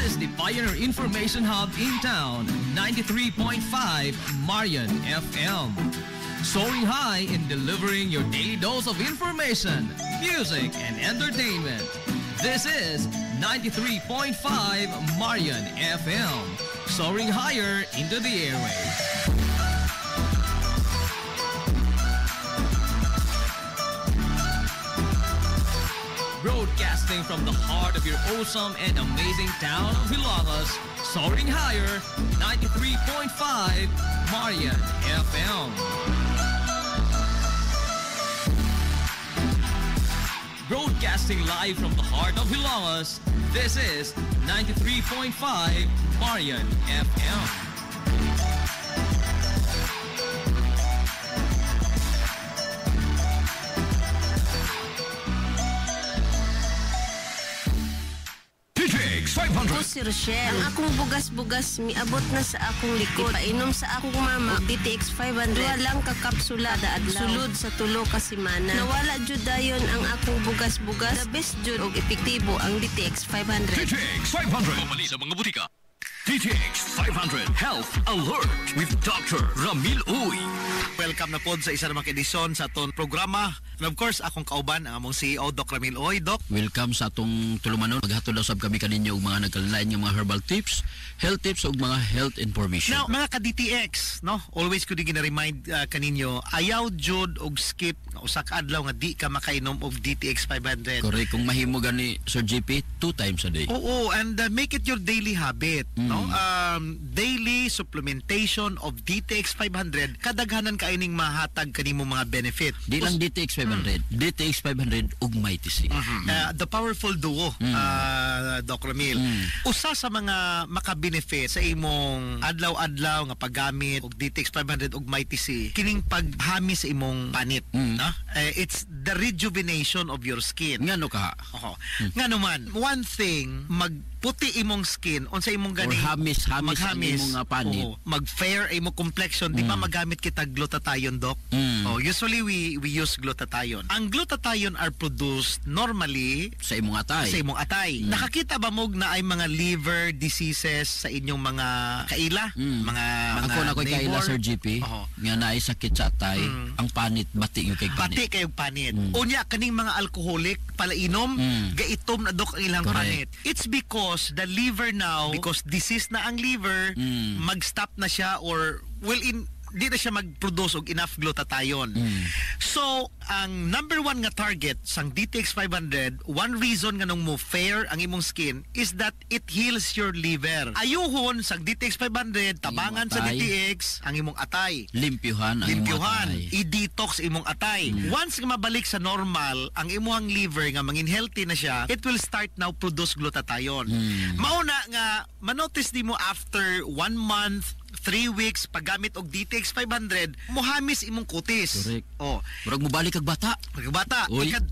is the Pioneer Information Hub in town, 93.5 Marian FM. Soaring high in delivering your daily dose of information, music, and entertainment. This is 93.5 Marian FM. Soaring higher into the airwaves. Broadcasting from the heart of your awesome and amazing town of Hilagas, soaring higher, 93.5 Marian FM. Broadcasting live from the heart of Hilagas, this is 93.5 Marian FM. Ako si Rochelle. Ang akong bugas-bugas miabot na sa akong likod. Painom sa akong mama DTX 500. Duha lang ka kapsula daadlaw. Sulod sa tulo ka semana. Nawala jud dayon ang akong bugas-bugas. The best jud og epektibo ang DTX 500. DTX 500. Mamali sa mga butika. DTX 500 Health Alert with Dr. Ramil Uy. Welcome na po sa isa namang edisyon sa atong programa. And of course, akong kauban, ang among CEO, Dr. Ramil Uy. Doc. Welcome sa atong tulumanon. Maghatod daw sab kami kaninyo og mga nagkalain ng mga herbal tips, health tips ug mga health information. Now, mga ka-DTX, no? Always ko di gina-remind kaninyo, ayaw jud og skip usa ka adlaw nga di ka makainom og DTX 500. Correct. Kung mahimo gani Sir GP, 2 times a day. Oo, and make it your daily habit, no? Daily supplementation of DTX 500, kadaghanan kaining mahatag kanimo mga benefit. Di lang DTX 500, DTX 500 ug MyTC. The powerful duo, Doc Ramil. Usa sa mga makabenefit sa imong adlaw-adlaw nga paggamit og DTX 500 ug MyTC, kining paghami sa imong panit, no? It's the rejuvenation of your skin. Ngano ka? Ngano man, one thing, magputi imong skin unsa imong gani hamis ang imong panit. Mag-fair imong complexion, di ba magamit kita glutathione, Doc? Usually we use glutathione. Ang glutathione are produced normally sa imong atay. Sa imong atay. Nakakita ba mo na ay mga liver diseases sa inyong mga kaila? Ako na ko'y kaila, Sir GP, nga naay sakit sa atay, ang panit, bati yung kay panit. Bati kayong panit. Unya, kaning mga alcoholic, palainom, gaitom na, Dok, ang ilang panit. It's because the liver now, because disease na ang liver, mag-stop na siya or, di na siya mag-produce og enough glutathione. So, ang number one nga target sang DTX 500, one reason nga nung mo fair ang imong skin is that it heals your liver. Ayuhon sang DTX 500, tabangan sa DTX ang imong atay. Limpyuhan ang imong atay. I-detox imong atay. Once nga mabalik sa normal ang imong liver nga mangin healthy na siya, it will start now produce glutathione. Mauna nga manotice di mo after 1 month 3 weeks paggamit og DTX 500, muhamis imong kutis. Correct. Murag mo balik kag bata.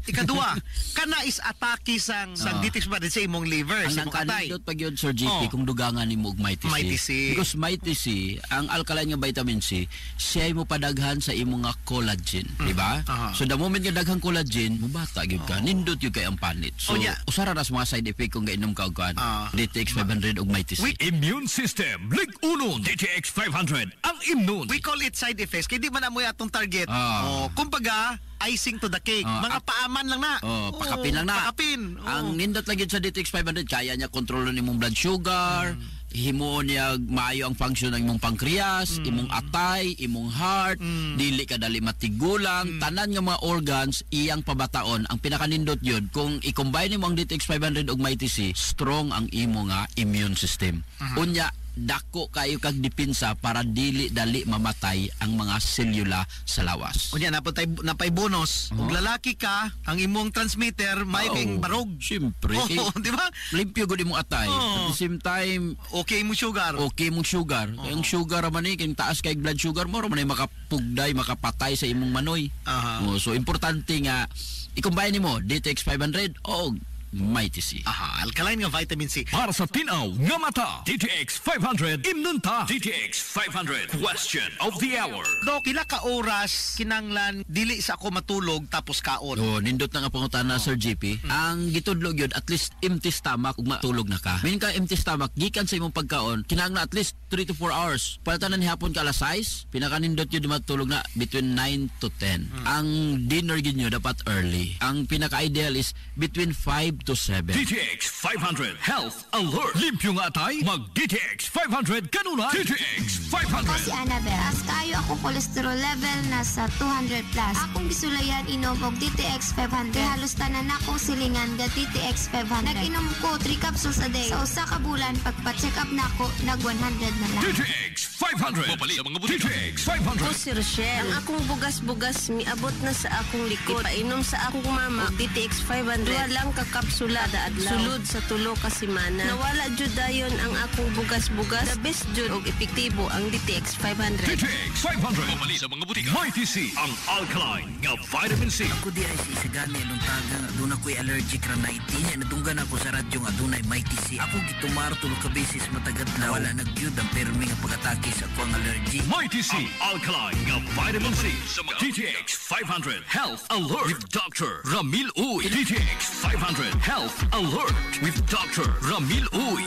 Ikadua, kana is atake sang DTX 500 sa imong liver, sa imong atay. Ang pag yun, Sir GP, kung dugangan nimo og MyTC. Because MyTC, ang alkaline nga vitamin C, siya mo padaghan sa imong nga collagen, di ba? So the moment nga daghang collagen, mo bata gyud ka, nindot gyud kay ang panit. So usara ras mga side effect kung gainom ka og DTX 500 og MyTC. Immune system, lig uno, DTX 500 ang immune. We call it side effects kay di man amoy atong target. Kumbaga icing to the cake. Mga paaman lang na. Pakapin lang na. Pakapin. Ang nindot lagi sa DTX 500, kaya niya kontrolon imong blood sugar, himo niya maayo ang function ng imong pancreas, imong atay, imong heart, dili ka dali matigulang, tanan nga mga organs iyang pabataon. Ang pinakanindot yun, kung i-combine mo ang DTX 500 ug MyTC, strong ang imo nga immune system. Unya, dako kayo kag dipinsa para dili dali mamatay ang mga selula sa lawas. Unya napay bonus. Ug lalaki ka, ang imong transmitter may kay barog. Siyempre. Di ba? Limpyo gud imong atay. At the same time, okay mo sugar. Ang sugar man ni kay taas kay blood sugar mo man makapugday, makapatay sa imong manoy. So importante nga i-combine nimo DTX 500 o Mighty C. Aha, alkaline nga vitamin C. Para sa tinaw nga mata, DTX 500 imnunta. DTX 500 question of the hour. Dok, pila ka oras kinanglan dili sa ako matulog tapos kaon? Oh, nindot na nga pangutana Sir JP. Ang gitudlog yun, at least empty stomach ug matulog na ka. Meaning ka empty stomach, gikan sa imong pagkaon, kinahanglan at least 3 to 4 hours. Palatanan ni hapon ka alas 6, pinakanindot yun matulog na between 9 to 10. Ang dinner yun nyo dapat early. Ang pinaka-ideal is between 5 to 7. DTX 500 Health Alert. Limpyo nga tay, mag DTX 500 kanunay. DTX 500. Ako si Annabel. As kayo ako cholesterol level nasa 200 plus. Akong gisulayan inom og DTX 500. Halos tanan akong silingan ga DTX 500. Nag-inom ko 3 capsules a day. Sa usa ka bulan pagpa-check up nako nag 100 na lang. DTX 500. Mapali sa mga butika. DTX 500. Ako si Rochelle. Ang akong bugas-bugas miabot na sa akong likod. Painom sa akong mama og DTX 500. Duha lang ka kapsula da adlaw. Sulod sa tulo ka semana. Nawala jud dayon ang akong bugas-bugas. The best jud og epektibo ang DTX 500. DTX 500. Mapali sa mga butika. Mighty C. Ang alkaline nga vitamin C. Ako di ay sisagani anong taga nga doon ako'y allergic rhinitis. Niya natunggan ako sa radyo nga doon ay mighty C. Ako gitumar tulo ka beses matagat na wala nagyud ang permi nga pag-atake sa akong allergy. Mighty C. Ang alkaline nga vitamin C. Sa mga DTX 500 Health Alert with Dr. Ramil Uy. DTX 500 Health Alert with Dr. Ramil Uy.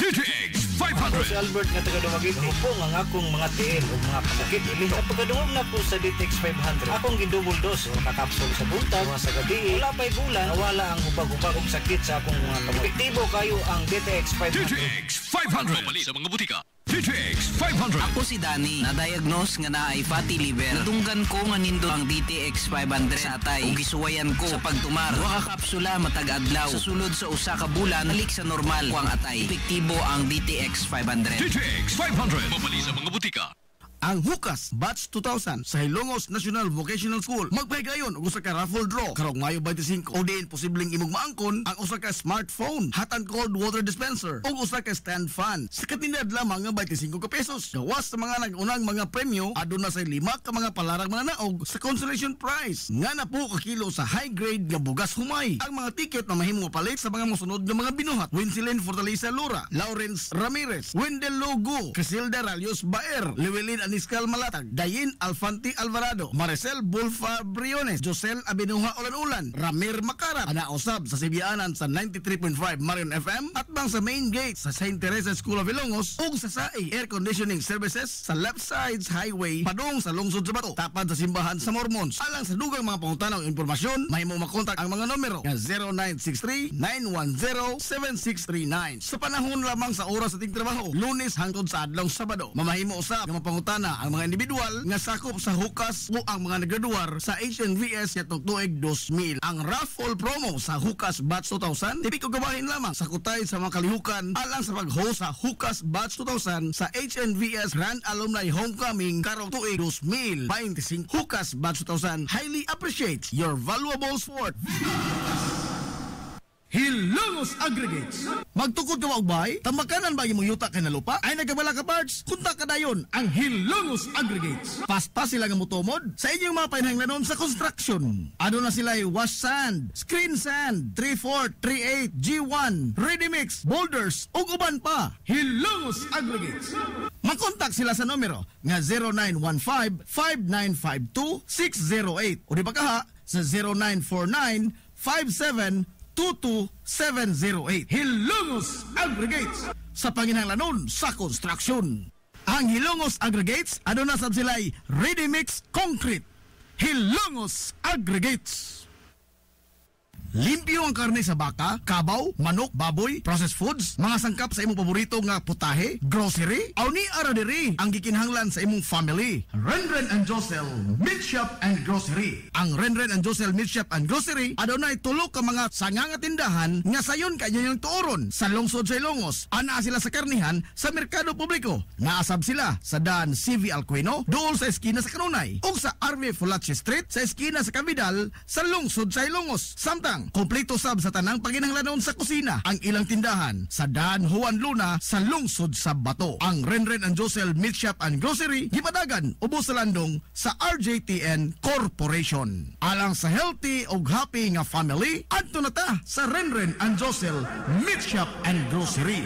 DTX 500. Si Albert nga taga Dumaguete po nga akong mga tiil o mga pasakit ili sa pagkadungog na po sa DTX 500 akong gidouble dose o kakapsul sa buntag sa gabi wala pa'y bulan nawala ang ubag-ubag og sakit sa akong mga kamot. Epektibo kayo ang DTX 500. DTX 500. Mapali sa mga butika. DTX 500. Ako si Danny, na-diagnose nga na ay fatty liver. Nadunggan ko nga nindo ang DTX 500 sa atay. Ug gisuwayan ko sa pagtumar. Duha ka kapsula matag adlaw. Sa sulod sa usa ka bulan, balik sa normal ko ang atay. Epektibo ang DTX 500. DTX 500. Mapali sa mga butika. Ang Hukas Batch 2000 sa Hilongos National Vocational School magpahigayon og usa ka raffle draw karong Mayo 25 o diin posibleng imong maangkon ang usa ka smartphone, hot and cold water dispenser ug usa ka stand fan sa katinad lamang nga 25 ka pesos. Gawas sa mga nag-unang mga premyo aduna sa 5 ka mga palarang mga naog sa consolation prize nga na po ka kilo sa high grade nga bugas humay. Ang mga ticket na mahimong mapalit sa mga mosunod nga mga binuhat: Winsilin Fortaleza Lura, Lawrence Ramirez, Wendell Logo, Casilda Ralios Baer, Llewellyn Aniscal Malatag, Dayin Alfanti Alvarado, Maricel Bulfa Briones, Josel Abinuha Ulan-Ulan, Ramir Makarat, anausab sa Sibianan sa 93.5 Marion FM at bang sa main gate sa St. Teresa School of Ilongos ug sa SAE Air Conditioning Services sa left sides highway padung sa lungsod sa Bato tapad sa simbahan sa Mormons. Alang sa dugang mga pangutanang impormasyon mahimo makontak ang mga numero nga 0963-910-7639. Sa panahon lamang sa oras sa tingtrabaho, Lunes hangtod sa adlaw Sabado, mamahimo usab nga mapangutana ang mga individual nga sakop sa Hukas o ang mga naggraduar sa HNVS yatong tuig 2000. Ang raffle promo sa Hukas Batch 2000 tipi ko gabahin lamang sa kutay sa mga kalihukan alang sa pag-host sa Hukas Batch 2000 sa HNVS Grand Alumni Homecoming karong tuig 2025. Hukas Batch 2000 highly appreciates your valuable support. Hilongos Aggregates. Magtukod ka magbay? Tamakanan ba imong yuta kay na lupa? Ay nagabala ka parts? Kunta ka dayon ang Hilongos Aggregates. Paspas sila nga motomod sa inyong mga painahanglanon sa construction. Ano na sila wash sand, screen sand, 3-4, 3-8, G1, ready mix, boulders, ug uban pa. Hilongos Aggregates. Makontak sila sa numero nga 0915-5952-608 o di ba kaha sa 0949-5722-708. Hilongos Aggregates sa panginahanglanon sa construction. Ang Hilongos Aggregates ano na sab sila'y ready mix concrete. Hilongos Aggregates. Limpyo ang karne sa baka, kabaw, manok, baboy, processed foods, mga sangkap sa imong paborito nga putahe, grocery, aw ni ara diri ang gikinahanglan sa imong family. Renren and Josel Meat Shop and Grocery. Ang Renren and Josel Meat Shop and Grocery adunay tulo ka mga sanga nga tindahan nga sayon kanyang tuoron sa lungsod sa Ilongos. Ana sila sa karnihan sa merkado publiko. Naasab sila sa Dan CV Alcuino dool sa eskina sa Kanunay ug sa RV Fulache Street sa eskina sa Cavidal sa lungsod sa Ilongos. Samtang lang. Kompleto sab sa tanang paginahanglanon sa kusina ang ilang tindahan sa Dan Juan Luna sa lungsod sa Bato. Ang Renren and Josel Meat Shop and Grocery gipadagan ubos sa landong sa RJTN Corporation. Alang sa healthy ug happy nga family, adto na ta sa Renren and Josel Meat Shop and Grocery.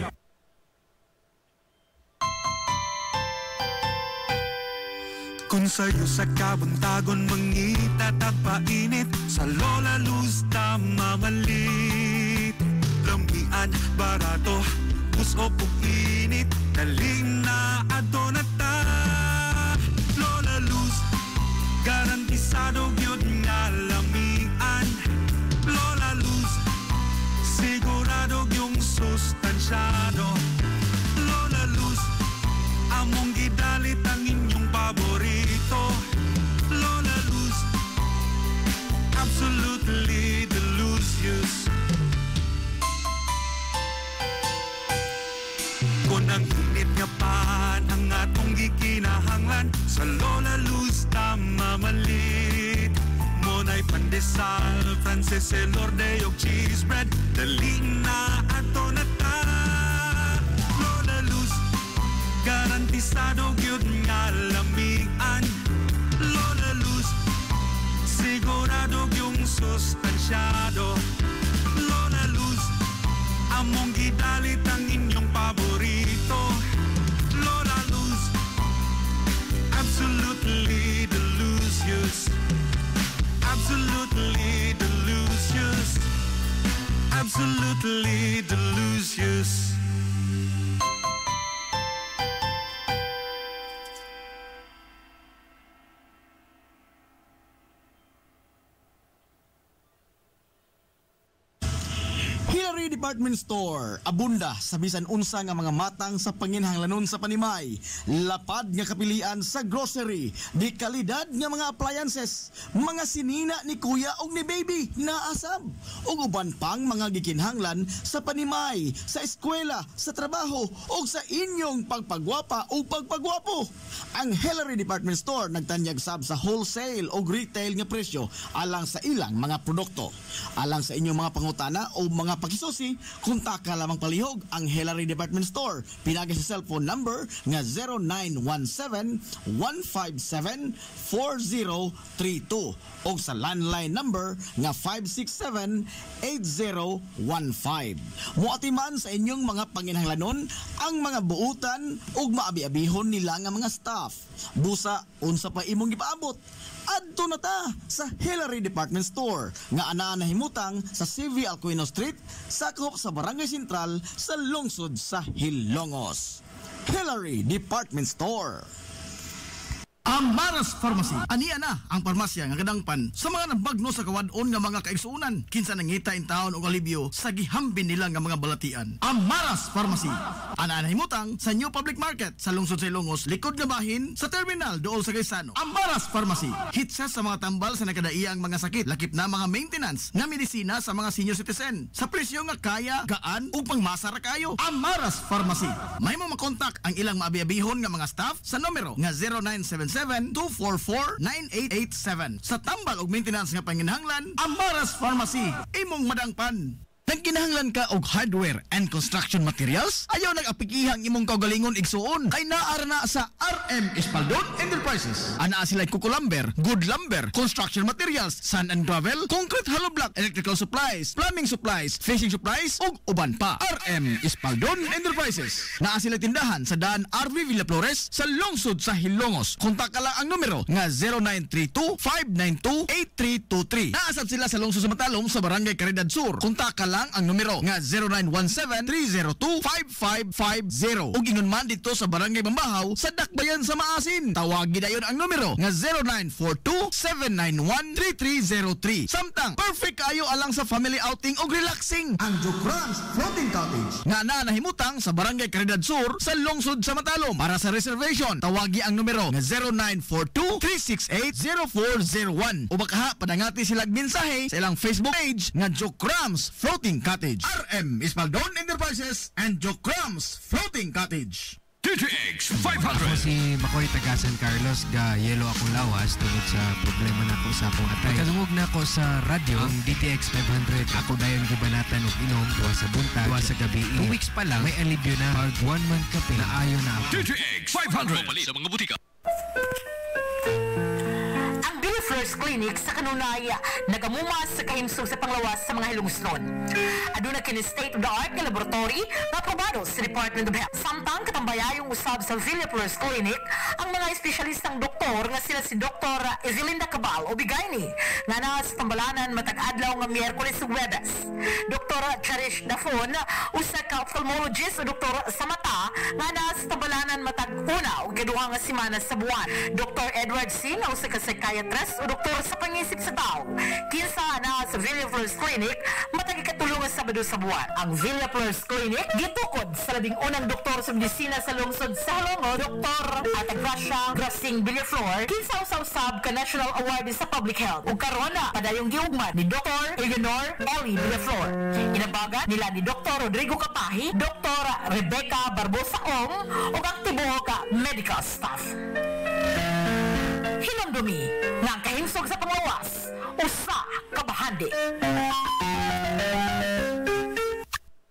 Kung sa'yo sa kabuntagon mangita tagpainit sa Lola Luz tama malit. Lamian, barato, puso ug init, daling na adto na ta. Lola Luz, garantisado gyud nga lamian. Lola Luz, sigurado yung sustansyado. Lola Luz, among gidalit ang inyong paborito. Lola Luz, absolutely delicious. Kung ang init nga pan ang atong gikinahanglan, sa Lola Luz tama malit. Monay pandesal, Frances Elorde og cheese bread, dali na ato na ta. Lola Luz, garantisado gyud nga lamian. Lola Luz, sigurado yung sustansyado. Lola Luz, among gidalit ang inyong paborito. Lola Luz, absolutely delicious. Absolutely delicious. Absolutely delicious. Hillary Department Store, abunda sa bisan unsa nga mga matang sa panginhanglanon sa Panimay. Lapad nga kapilian sa grocery, di kalidad nga mga appliances, mga sinina ni kuya og ni baby na asab, ug uban pang mga gikinhanglan sa Panimay, sa eskwela, sa trabaho ug sa inyong pagpagwapa o pagpagwapo. Ang Hillary Department Store nagtanyag sab sa wholesale o retail nga presyo alang sa ilang mga produkto. Alang sa inyong mga pangutana o mga pakisusi, kunta ka lamang palihog ang Hillary Department Store. Pinagi sa cellphone number nga 0917-157-4032 o sa landline number nga 567-8015. Muatiman sa inyong mga panginhanglanon ang mga buutan ug maabi-abihon nila nga mga staff. Busa, unsa pa imong gipaabot? Adto na ta sa Hillary Department Store nga anaa nahimutang sa CV Alcuino Street, sakop sa Barangay Sentral sa lungsod sa Hilongos. Hillary Department Store. Amaras Pharmacy. Aniya na ang parmasya nga kadangpan sa mga nabagno sa kawadon nga mga kaigsuunan. Kinsa nangita in taon og alibyo sa gihambin nila nga mga balatian. Amaras Pharmacy. Ana nahimutang sa New Public Market sa lungsod sa Ilongos, likod nga bahin sa terminal dool sa Gaisano. Amaras Pharmacy. Hitsa sa mga tambal sa nakadaiyang mga sakit, lakip na mga maintenance nga medisina sa mga senior citizen. Sa presyo nga kaya, gaan ug pangmasara kayo. Amaras Pharmacy. May mo makontak ang ilang maabi-abihon nga mga staff sa numero nga 0977-244-9887. Sa tambal og maintenance nga panginahanglan, Amaras Pharmacy, imong madangpan. Nagkinahanglan ka og hardware and construction materials? Ayaw nag-apikihang imong kaugalingon igsuon. Kay naara na sa RM Espaldon Enterprises. Anaa sila kuko lumber, good lumber, construction materials, sand and gravel, concrete hollow block, electrical supplies, plumbing supplies, fishing supplies, ug uban pa. RM Espaldon Enterprises. Naa sila tindahan sa daan RV Villa Flores sa lungsod sa Hilongos. Kontak ka lang ang numero nga 0932-592-8323. Naasab sila sa lungsod sa Matalom sa Barangay Caridad Sur. Kontak ka lang ang numero nga 0917-302-5550. Ug ingon man dito sa Barangay Bambahaw sa Dakbayan sa Maasin. Tawagin dayon ang numero nga 0942-791-3303. Samtang perfect kayo alang sa family outing ug relaxing. Ang Jokrans Floating Cottage nga nahimutang sa Barangay Caridad Sur sa lungsod sa Matalom. Para sa reservation, tawagi ang numero nga 0942-368-0401. O baka padangati silang mensahe sa ilang Facebook page nga Jokrans Floating Cottage. RM Espaldon Enterprises and Jokrams Floating Cottage. DTX Ako 500. si Makoy taga San Carlos ga yelo akong lawas tungod sa problema nako sa akong atay. Kadungog na ako sa radyo ang DTX 500. Ako dayon gibanatan og inom tuwa sa buntag, tuwa sa gabi. 2 weeks pa lang may alibyo na. Pag 1 month kape na ayo na ako. DTX 500. Mali sa mga butika. Ang Billy Flores Clinic sa kanunay nagamumas sa kahimsog sa panglawas sa mga hilungsnon. Aduna kini state-of-the-art nga laboratory na aprobado sa Department of Health. Samtang katambayayong usab sa Billy Flores Clinic ang mga espesyalistang doktor nga sila si Dr. Ezelinda Cabal o Bigayni nga na sa tambalanan matag adlaw nga Miyerkules ug Huwebes. Dr. Cherish Dafon usa ka ophthalmologist o doktor sa mata nga na sa tambalanan matag una o kaduha nga semana sa buwan. Dr. Edward Singh usa ka psychiatrist o doktor sa pangisip sa tao. Kinsa na sa Villa Flores Clinic matag ikatulong nga Sabado sa buwan. Ang Villa Flores Clinic gitukod sa labing unang doktor sa medisina sa lungsod sa Halongo, Dr. Atagracia Grasing Villaflor, kinsa usab ka National Award sa Public Health. Ug karon na padayong giugmad ni Dr. Eleanor Ellie Villaflor. Inabagan nila ni Dr. Rodrigo Kapahi, Dr. Rebecca Barbosa Ong ug ang tibuok ka medical staff. Hinumdumi nga ang kahimsog sa panglawas usa ka bahandi.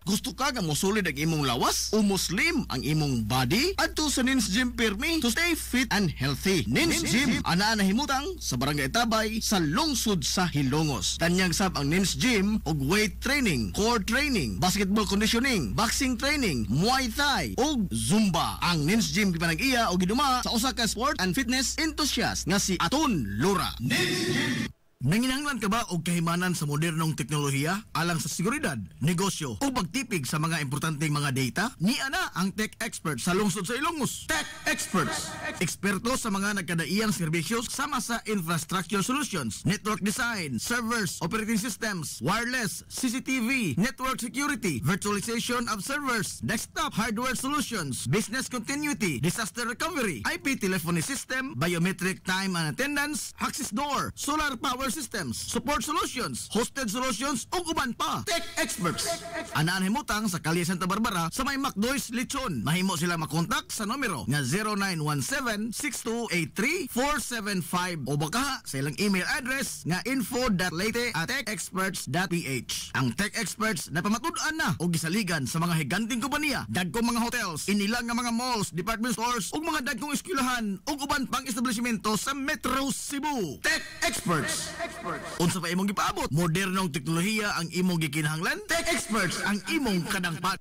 Gusto ka nga mosulid ang imong lawas o muslim ang imong body? Adto sa Nins Gym Pirmi to stay fit and healthy. Nins Gym ana himutang sa Barangay Tabay sa lungsod sa Hilongos. Tanyag sab ang Nins Gym og weight training, core training, basketball conditioning, boxing training, Muay Thai ug Zumba. Ang Nins Gym gipanag-iya og giduma sa usa ka sport and fitness enthusiast nga si Aton Lura. Nins Gym. Nanginahanglan ka ba og kahimanan sa modernong teknolohiya alang sa seguridad, negosyo o pagtipig sa mga importanteng mga data? Niya na ang Tech Expert sa lungsod sa Ilongos. Tech Experts. Eksperto sa mga nagkadaiyang serbisyo sama sa infrastructure solutions, network design, servers, operating systems, wireless, CCTV, network security, virtualization of servers, desktop hardware solutions, business continuity, disaster recovery, IP telephony system, biometric time and attendance, access door, solar power systems, support solutions, hosted solutions ug uban pa. Tech Experts. Anaan himutang sa Kalye Santa Barbara sa may Macdoys Lechon. Mahimo sila makontak sa numero nga 0917-6283-475 o baka sa ilang email address nga info.leyte@techexperts.ph. Ang Tech Experts na pamatud-an na o gisaligan sa mga higanting kompanya, dagkong mga hotels, inilang nga mga malls, department stores ug mga dagkong eskwelahan ug uban pang establishmento sa Metro Cebu. Tech Experts. Unsa pa imong gipaabot? Modernong teknolohiya ang imong gikinahanglan? Tech Experts ang imong kadangpat.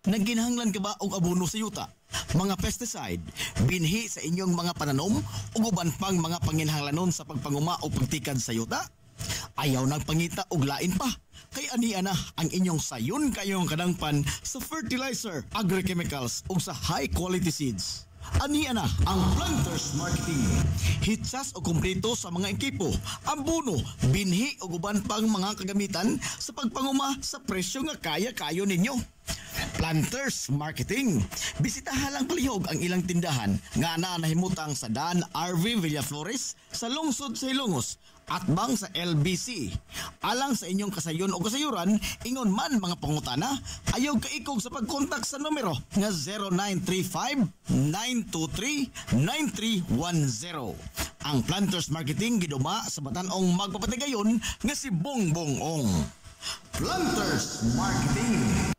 Nagkinahanglan ka ba og abono sa yuta? Mga pesticide, binhi sa inyong mga pananom ug uban pang mga panginahanglanon sa pagpanguma o pagtikad sa yuta? Ayaw nang pangita og lain pa. Kay aniya na ang inyong sayon kayong kadangpan sa fertilizer, agrochemicals ug sa high quality seeds. Aniya na ang Planters Marketing. Hitsas o kumpleto sa mga ekipo, ambuno, binhi o uban pang mga kagamitan sa pagpanguma sa presyo nga kaya-kayo ninyo. Planters Marketing. Bisitahan lang palihog ang ilang tindahan nga nahimutang sa Dan RV Villaflores sa lungsod sa Ilongos at bang sa LBC. Alang sa inyong kasayon o kasayuran, ingon man mga pangutana, ayaw kaikog sa pagkontak sa numero nga 0935-923-9310. Ang Planters Marketing giduma sa Batanong magpapatigayon nga si Bongbong Ong. Planters Marketing.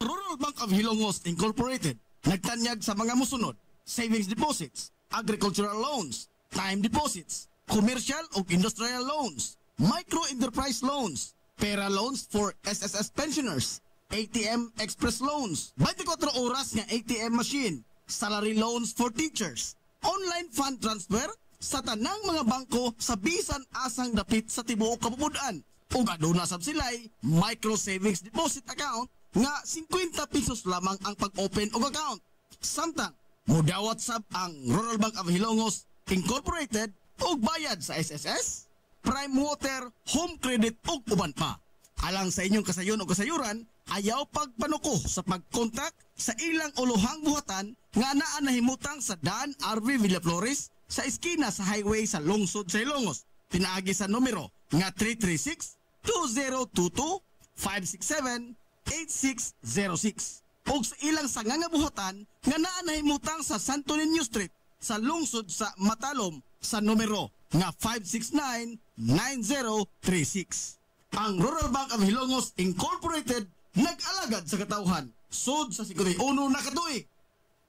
Rural Bank of Hilongos Incorporated nagtanyag sa mga musunod: savings deposits, agricultural loans, time deposits, commercial o industrial loans, micro-enterprise loans, pera loans for SSS pensioners, ATM express loans, 24 oras nga ATM machine, salary loans for teachers, online fund transfer sa tanang mga bangko sa bisan asang dapit sa tibuok kapupudan. Ug aduna sab sila'y micro savings deposit account nga 50 pesos lamang ang pag-open og account. Samtang mudawat sab ang Rural Bank of Hilongos Incorporated og bayad sa SSS, Prime Water, Home Credit ug uban pa. Alang sa inyong kasayon o kasayuran, ayaw pagpanuko sa pagkontak sa ilang uluhang buhatan nga naa nahimutang sa Dan RV Villaflores sa eskina sa highway sa lungsod sa Ilongos. Pinaagi sa numero nga 336-2022-567-8606. ug sa ilang sangangabuhatan nga naa nahimutang sa Santo Niño Street sa lungsod sa Matalom sa numero nga 569-9036. Ang Rural Bank of Hilongos Incorporated nag-alagad sa katawhan sud sa 51 na katuig.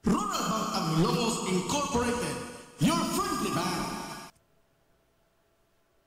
Rural Bank of Hilongos Incorporated, your friendly bank.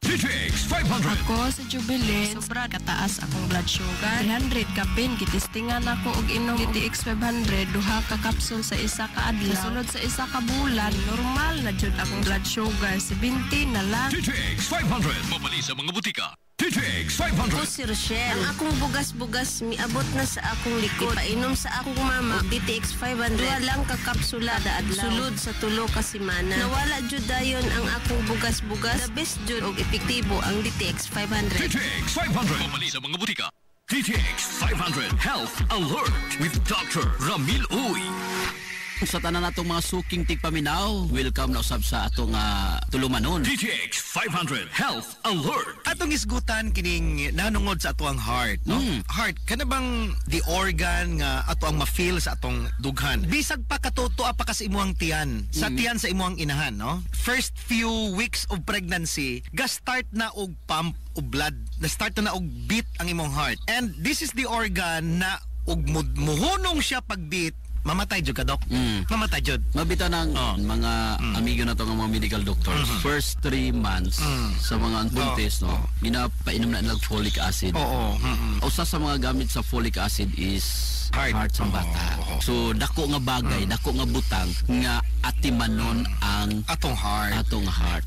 DTX 500. Ako sa Jubilee, sobra kataas akong blood sugar. 300 kapin, kitistingan ako og inom DTX 500, duha ka kapsul sa isa ka adlaw. Sunod sa isa ka bulan, normal na jud akong blood sugar, 70 na lang. DTX 500. Mabali sa mga butika. DTX 500. Ako si Rochelle. Ang akong bugas-bugas miabot na sa akong likod. Painom sa akong mama og DTX 500. Duha lang ka kapsula da adlaw. Sulod sa tulo ka semana. Nawala jud dayon ang akong bugas-bugas. The best jud og epektibo ang DTX 500. DTX 500. Mabali sa mga butika. DTX 500 Health Alert with Dr. Ramil Uy. Sa tanan natong mga suking tigpaminaw, welcome na usab sa atong tulumanon. DTX 500 Health Alert. Atong isgutan kining nanungod sa ato ang heart, no? Heart, kana bang the organ nga ato ang ma-feel sa atong dughan? Bisag pa katutoa pa kasi imuhang tiyan, sa tiyan sa imuhang inahan, no? First few weeks of pregnancy, ga-start na og pump o blood, na-start na og beat ang imong heart. And this is the organ na og muhunong siya pag-beat, mamatay jud ka, Dok. Mamatay jud. Mabita ng mga amigo na to ng mga medical doctors. First 3 months sa mga buntis, no, ginapainom na nilang folic acid. Usa sa mga gamit sa folic acid is heart sa bata. So dako nga bagay, dako nga butang nga atimanon ang atong heart.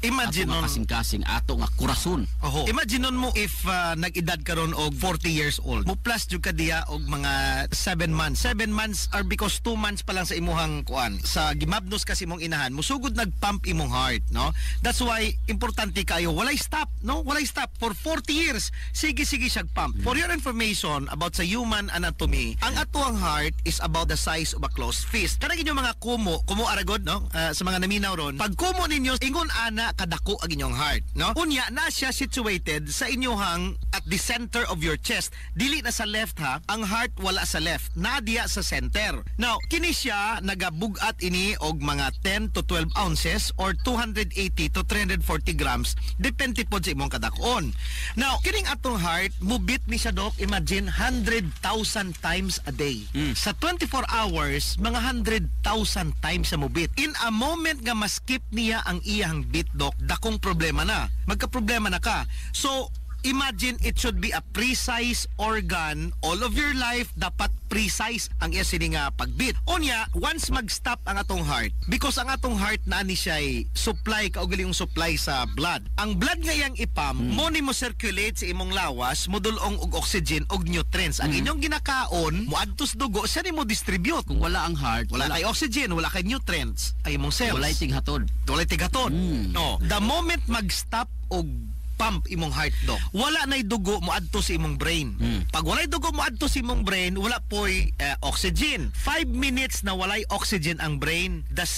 Imagine atong kasing-kasing, atong nga kurason. Imagine mo if nag-edad karon og 40 years old. Mo plus jud ka diya og mga 7 months. 7 months are because 2 months pa lang sa imuhang kuan. Sa gimabnos kasi mong inahan, musugod nagpump imong heart, no? That's why importante kayo walay stop, no? Walay stop for 40 years. Sige siya pump. For your information about sa human anatomy, ang atuang heart is about the size of a closed fist. Kada inyo mga kumo aragod, no? Sa mga naminaw ron, pag kumo ninyo ingon ana kadako ang inyong heart, no? Unya na siya situated sa inyohang at the center of your chest. Dili na sa left, ha? Ang heart wala sa left, na diya sa center. Now, kini siya nagabugat ini og mga 10 to 12 ounces or 280 to 340 grams depende pod sa imong kadakon. Now, kining atong heart mubit ni siya, Dok, imagine 100,000 times a day. Sa 24 hours, mga 100,000 times sa mubit. In a moment nga maskip niya ang iyang beat, Dok, dakong problema na. Magka-problema na ka. So, imagine it should be a precise organ all of your life, dapat precise ang iya sini nga pagbeat. Unya, once mag-stop ang atong heart, because ang atong heart na ni siya supply, kaugali yung supply sa blood. Ang blood nga yang ipam, mo ni mo circulate sa imong lawas, modulong og oxygen og nutrients. Ang inyong ginakaon, mo adtos dugo, siya ni mo distribute. Kung wala ang heart, wala kay oxygen, wala kay nutrients, ay imong cells. Walay tighatod. No. The moment mag-stop og pump imong heart, Dok, wala na'y dugo mo adto sa imong brain. Pag walay dugo mo adto sa imong brain, wala po'y oxygen. 5 minutes na walay oxygen ang brain, the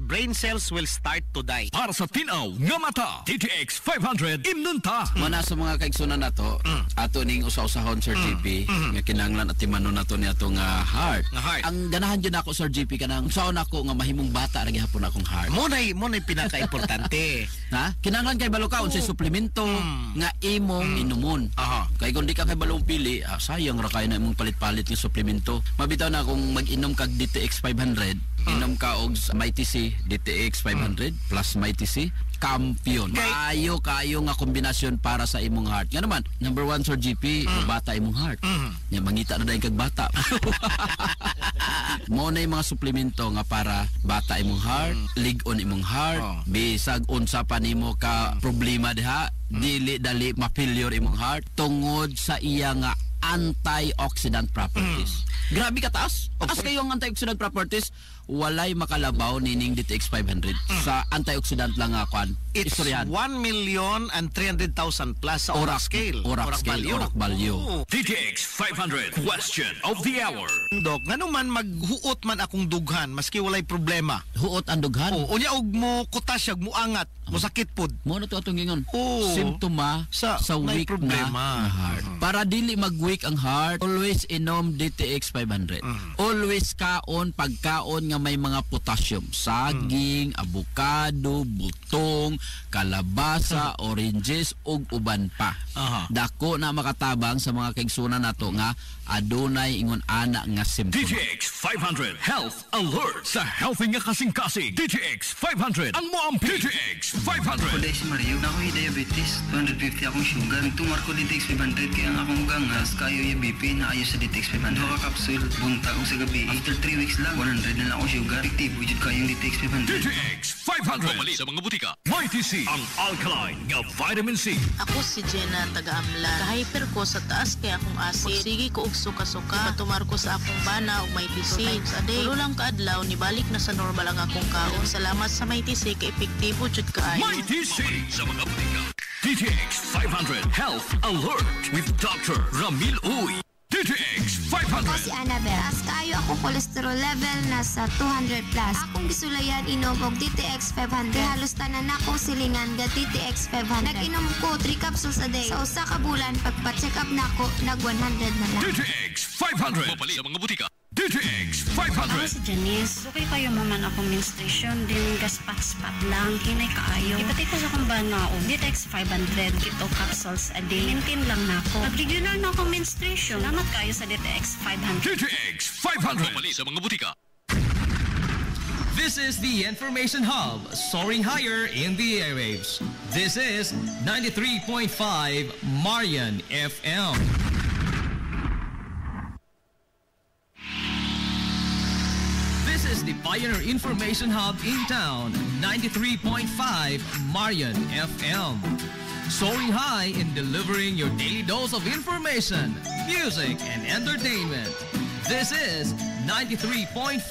brain cells will start to die. Para sa tinaw nga mata, DTX 500 imnunta. Mana sa mga kaigsunan nato, ato ning usa-usahon, Sir GP, nga kinahanglan at timanon nato ni ato nga heart. Ang ganahan jud ako, Sir GP, kanang usaon ako nga mahimong bata ra gihapon akong heart. Mo nay pinaka-importante. Ha? Kinahanglan kay balukaon sa suplemento nga imong inumon. Kay kung di ka kay balong pili, sayang ra kay na imong palit-palit nga suplemento. Mabitaw na kung mag-inom kag DTX 500, inom ka og Mighty C DTX 500 plus Mighty C, kampiyon. Kayo nga kombinasyon para sa imong heart. Nga naman, number 1, Sir GP, bata imong heart. Nga mangita na dayon kag bata. Mo na yung mga suplemento nga para bata imong heart, lig-on imong heart, bisag unsa pa nimo ka problema diha, dili dali ma-failure imong heart tungod sa iya nga antioxidant properties. Grabe ka taas. Taas kayo ang antioxidant properties. Walay makalabaw nining DTX 500 sa antioxidant lang nga kwan. It's 1,300,000 plus sa orak scale. Orak value. DTX 500 question of the hour. Dok, ngano man maghuot man akong dughan maski walay problema. Huot ang dughan. Unya og mo kutas siya, mo angat, Mosakit pod. Mo na to atong gingon. Oo. Simptoma sa may weak problema. na heart. Para dili mag-weak ang heart, always inom DTX 500. Always kaon pagkaon nga may mga potassium, saging, avocado, butong, kalabasa, oranges ug uban pa. Dako na makatabang sa mga kaigsunan nato nga adunay ingon ana nga simptoma. DTX 500 Health Alert sa healthy nga kasing-kasing. DTX 500 ang moampi. DTX 500. Kulay si Mario, na ako'y diabetes, 250 akong sugar. Tumar ko DTX 500 kaya ang akong gangas, kayo yung BP na ayos sa DTX 500. Doha ka kapsul, buntag sa gabi. After 3 weeks lang, 100 na lang akong sugar. Aktibo yun kayong DTX 500. DTX 500. Pumali sa mga butika. Mighty C, ang alkaline nga vitamin C. Ako si Jenna, taga-amlan. Ka-hyper ko sa taas kaya akong acid. Sige ko og suka-suka. Patumar ko sa akong bana o may TC. Sa day, tulo lang kaadlaw, nibalik na sa normal ang akong kaon. Salamat sa may TC, ka-epektibo jud kaayo. Mighty C sa mga butika. DTX 500 Health Alert with Dr. Ramil Uy. DTX 500. Ako si Annabelle. Taas kayo ako cholesterol level nasa 200 plus. Akong gisulayan inom og DTX 500. Halos tanan ako silingan ga DTX 500. Nag-inom ko 3 capsules a day. Sa usa ka bulan pagpa-check up nako nag 100 na lang. DTX 500. Mapali sa mga butika. DTX 500. Ako si Janice. Okay kayo maman akong menstruation din gaspat-spat lang. Hinay kaayo. Ipatay ko sa akong bana o DTX 500 kito capsules a day. Maintain lang na ako. Pag regular na akong menstruation, salamat kayo sa DTX 500. DTX 500. Mapali sa mga butika. This is the Information Hub, soaring higher in the airwaves. This is 93.5 Marian FM. This is the Pioneer Information Hub in town, 93.5 Marian FM. Soaring high in delivering your daily dose of information, music, and entertainment. This is 93.5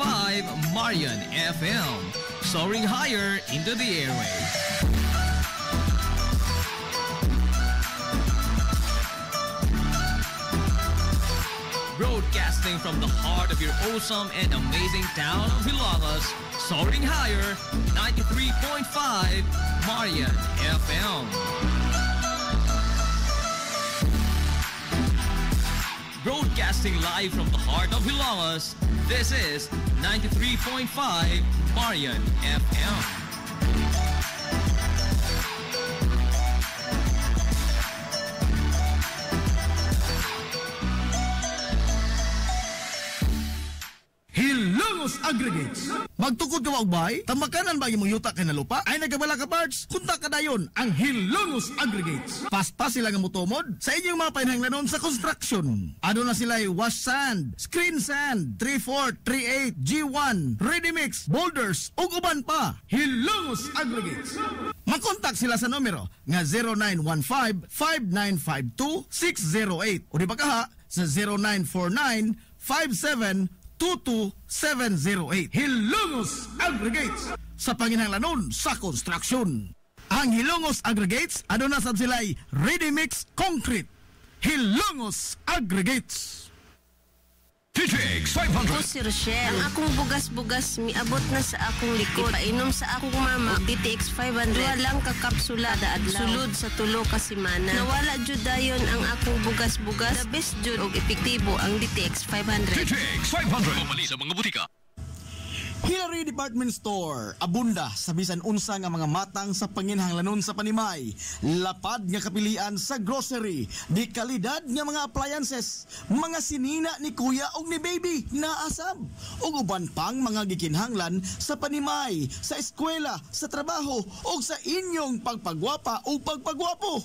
Marian FM. Soaring higher into the airwaves. Broadcasting from the heart of your awesome and amazing town of Hilagas, soaring higher, 93.5 Marian FM. Broadcasting live from the heart of Hilagas, this is 93.5 Marian FM. Hilongos Aggregates. Magtukod ka wagbay, tamakanan ba imong yuta kay na lupa? Ay nagabala ka parts, kunta ka dayon ang Hilongos Aggregates. Paspas sila nga motomod sa inyong mga painahanglanon sa construction. Ano na sila wash sand, screen sand, 3-4, 3-8, G1, ready mix, boulders, ug uban pa. Hilongos Aggregates. Makontak sila sa numero nga 0915-5952-608 o di ba kaha sa 0949-5722-708. Hilongos Aggregates sa panginahanglanon sa construction. Ang Hilongos Aggregates, ano na sab sila'y ready mix concrete. Hilongos Aggregates. DTX Ako 500. si Rochelle. Ang akong bugas-bugas miabot na sa akong likod. Ipainom sa akong mama og DTX 500. Duha lang ka kapsula kada adlaw. Sulod sa tulo ka semana. Nawala jud dayon ang akong bugas-bugas. The best jud og epektibo ang DTX 500. DTX 500. Mapali sa mga butika. Hillary Department Store, abunda sa bisan unsa nga mga matang sa panginhanglanon sa panimay. Lapad nga kapilian sa grocery, di kalidad nga mga appliances, mga sinina ni kuya og ni baby naasab. Ug uban pang mga gikinhanglan sa panimay, sa eskwela, sa trabaho ug sa inyong pagpagwapa o pagpagwapo.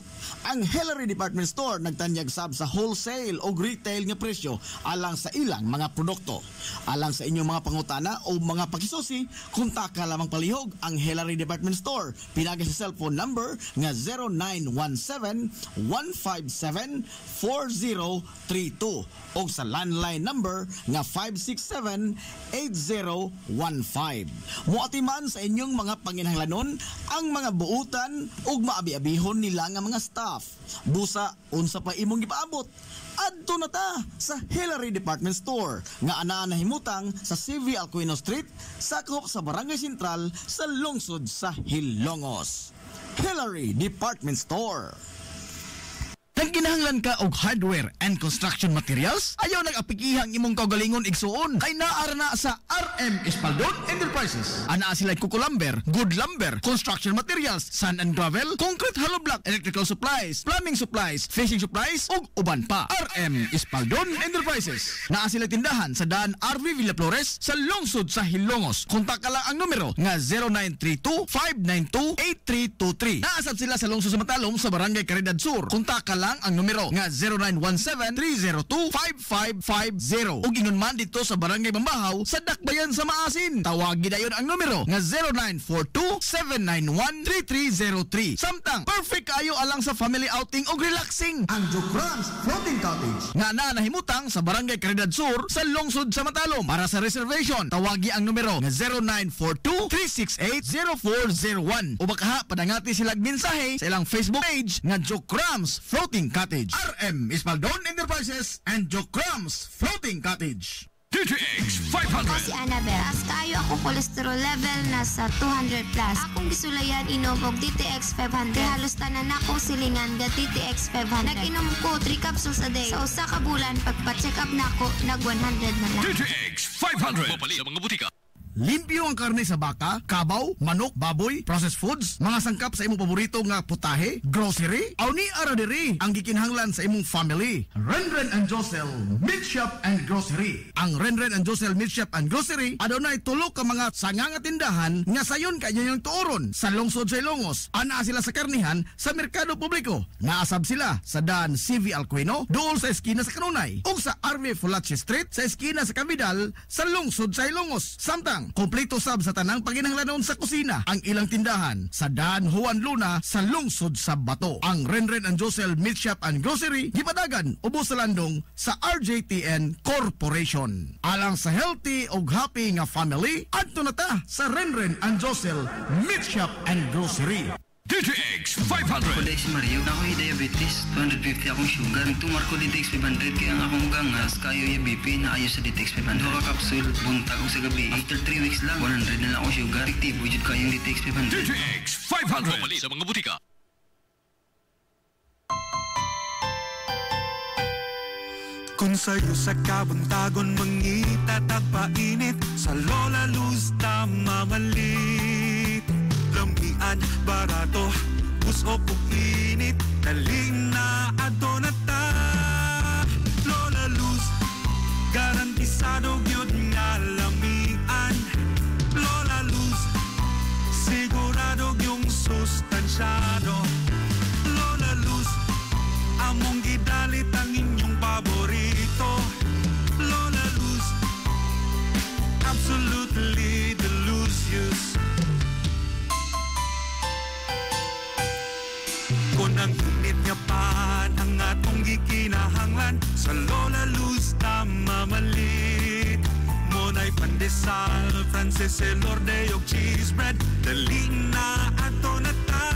Ang Hillary Department Store nagtanyag sab sa wholesale o retail nga presyo alang sa ilang mga produkto. Alang sa inyong mga pangutana o mga pakisusi, kontak ka lamang palihog ang Hillary Department Store. Pinagi sa cellphone number nga 0917-157-4032 o sa landline number nga 567-8015. Muatiman sa inyong mga panginahanglanon ang mga buutan ug maabi-abihon nila nga mga staff. Busa, unsa pa imong gipaabot? Adto na ta sa Hillary Department Store nga anaa nahimutang sa CV Alcuino Street, sakop sa Barangay Sentral sa lungsod sa Hilongos. Hillary Department Store. Nagkinahanglan ka og hardware and construction materials? Ayaw nag-apikihang imong kaugalingon igsuon. Kay naara na sa RM Espaldon Enterprises. Ana sila Kuko Lumber, Good Lumber, construction materials, sand and gravel, concrete hollow block, electrical supplies, plumbing supplies, fishing supplies, ug uban pa. RM Espaldon Enterprises. Naa sila tindahan sa daan RV Villa Flores sa lungsod sa Hilongos. Kontak ka lang ang numero nga 0932-592-8323. Naasad sila sa lungsod sa Matalom sa Barangay Caridad Sur. Kontak ka lang ang numero nga 0917-302-5550. Ug ingon man dito sa Barangay Bambahaw sa Dakbayan sa Maasin. Tawagi dayon ang numero nga 0942-791-3303. Samtang perfect kayo alang sa family outing ug relaxing ang Jocrans Floating Cottage nga nahimutang sa Barangay Caridad Sur sa lungsod sa Matalom. Para sa reservation tawagi ang numero nga 0942-368-0401 o baka padangati silang mensahe sa ilang Facebook page nga Jocrans Floating Cottage. RM Espaldon Enterprises and Jocrams Floating Cottage. DTX 500. Ako si Annabelle. Taas kayo ako cholesterol level nasa 200 plus. Akong gisulayan inom og DTX 500. Halos tanan akong silingan ga DTX 500. Nag-inom ko 3 capsules a day. Sa usa ka bulan pagpa-check up nako nag 100 na lang. DTX 500. Mapalit sa mga butika. Limpyo ang karne sa baka, kabaw, manok, baboy, processed foods, mga sangkap sa imong paborito nga putahe, grocery, aw ni ara diri ang gikinahanglan sa imong family. Renren and Josel Meat Shop and Grocery. Ang Renren and Josel Meat Shop and Grocery adunay tulo ka mga sanganga tindahan nga sayon kayo yung tuoron sa lungsod sa Ilongos. Ana sila sa karnihan sa merkado publiko. Naasab sila sa daan CV Alcuino, dool sa eskina sa Kanunay, ug sa RV Fulache Street sa eskina sa Cavidal sa lungsod sa Ilongos. Samtang kompleto sab sa tanang paginahanglanon sa kusina ang ilang tindahan sa daan Juan Luna sa lungsod sa Bato. Ang Renren and Josel Meat Shop and Grocery gipadagan ubos sa landong sa RJTN Corporation. Alang sa healthy ug happy nga family, adto na ta sa Renren and Josel Meat Shop and Grocery. DTX 500. Kulay si Mario, ako'y diabetes, 250 akong sugar. Tumar ko DTX 500, kaya ang akong gangas, kayo yung BP na ayos sa DTX 500. Doka kapsul, buntag ko sa gabi. After 3 weeks lang, 100 na lang akong sugar. Aktibo, jud kayo yung DTX 500. DTX 500. Mapalit sa mga butika. Kung sa'yo sa kabuntagon mangita tagpainit, sa Lola Luz mamalit. Lamian, barato, puso pug init, daling na ato na ta. Lola Luz, garantisado gyud nga lamian. Lola Luz, sigurado yung sustansyado. Lola Luz, among gidalit ang inyong paborito. Lola Luz, absolutely delicious. Kung ang init nga pan ang atong gikinahanglan, sa Lola Luz mamalit. Monay pandesal, Frances Elorde og cheese bread, dali na ato na ta.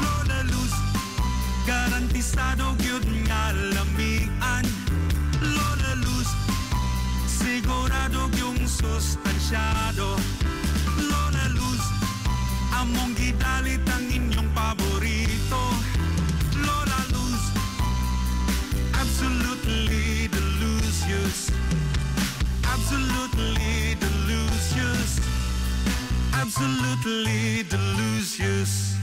Lola Luz, garantisado gyud nga lamian. Lola Luz, sigurado yung sustansyado. Lola Luz, among gidalit ang inyong paborito. Lola Luz, absolutely delicious. Absolutely delicious. Absolutely delicious.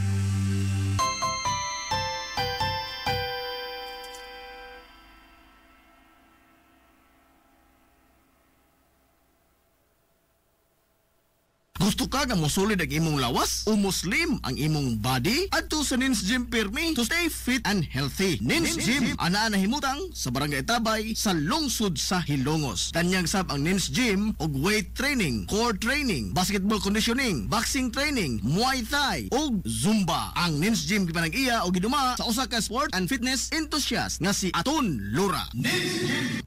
Gusto ka nga mosulid ang imong lawas o muslim ang imong body? Adto sa Nins Gym Pirmi to stay fit and healthy. Nins Gym ana nahimutang sa Barangay Tabay sa lungsod sa Hilongos. Tanyag sab ang Nins Gym og weight training, core training, basketball conditioning, boxing training, Muay Thai ug Zumba. Ang Nins Gym gipanag-iya og giduma sa usa ka sport and fitness enthusiast nga si Aton Lura. Nins Gym.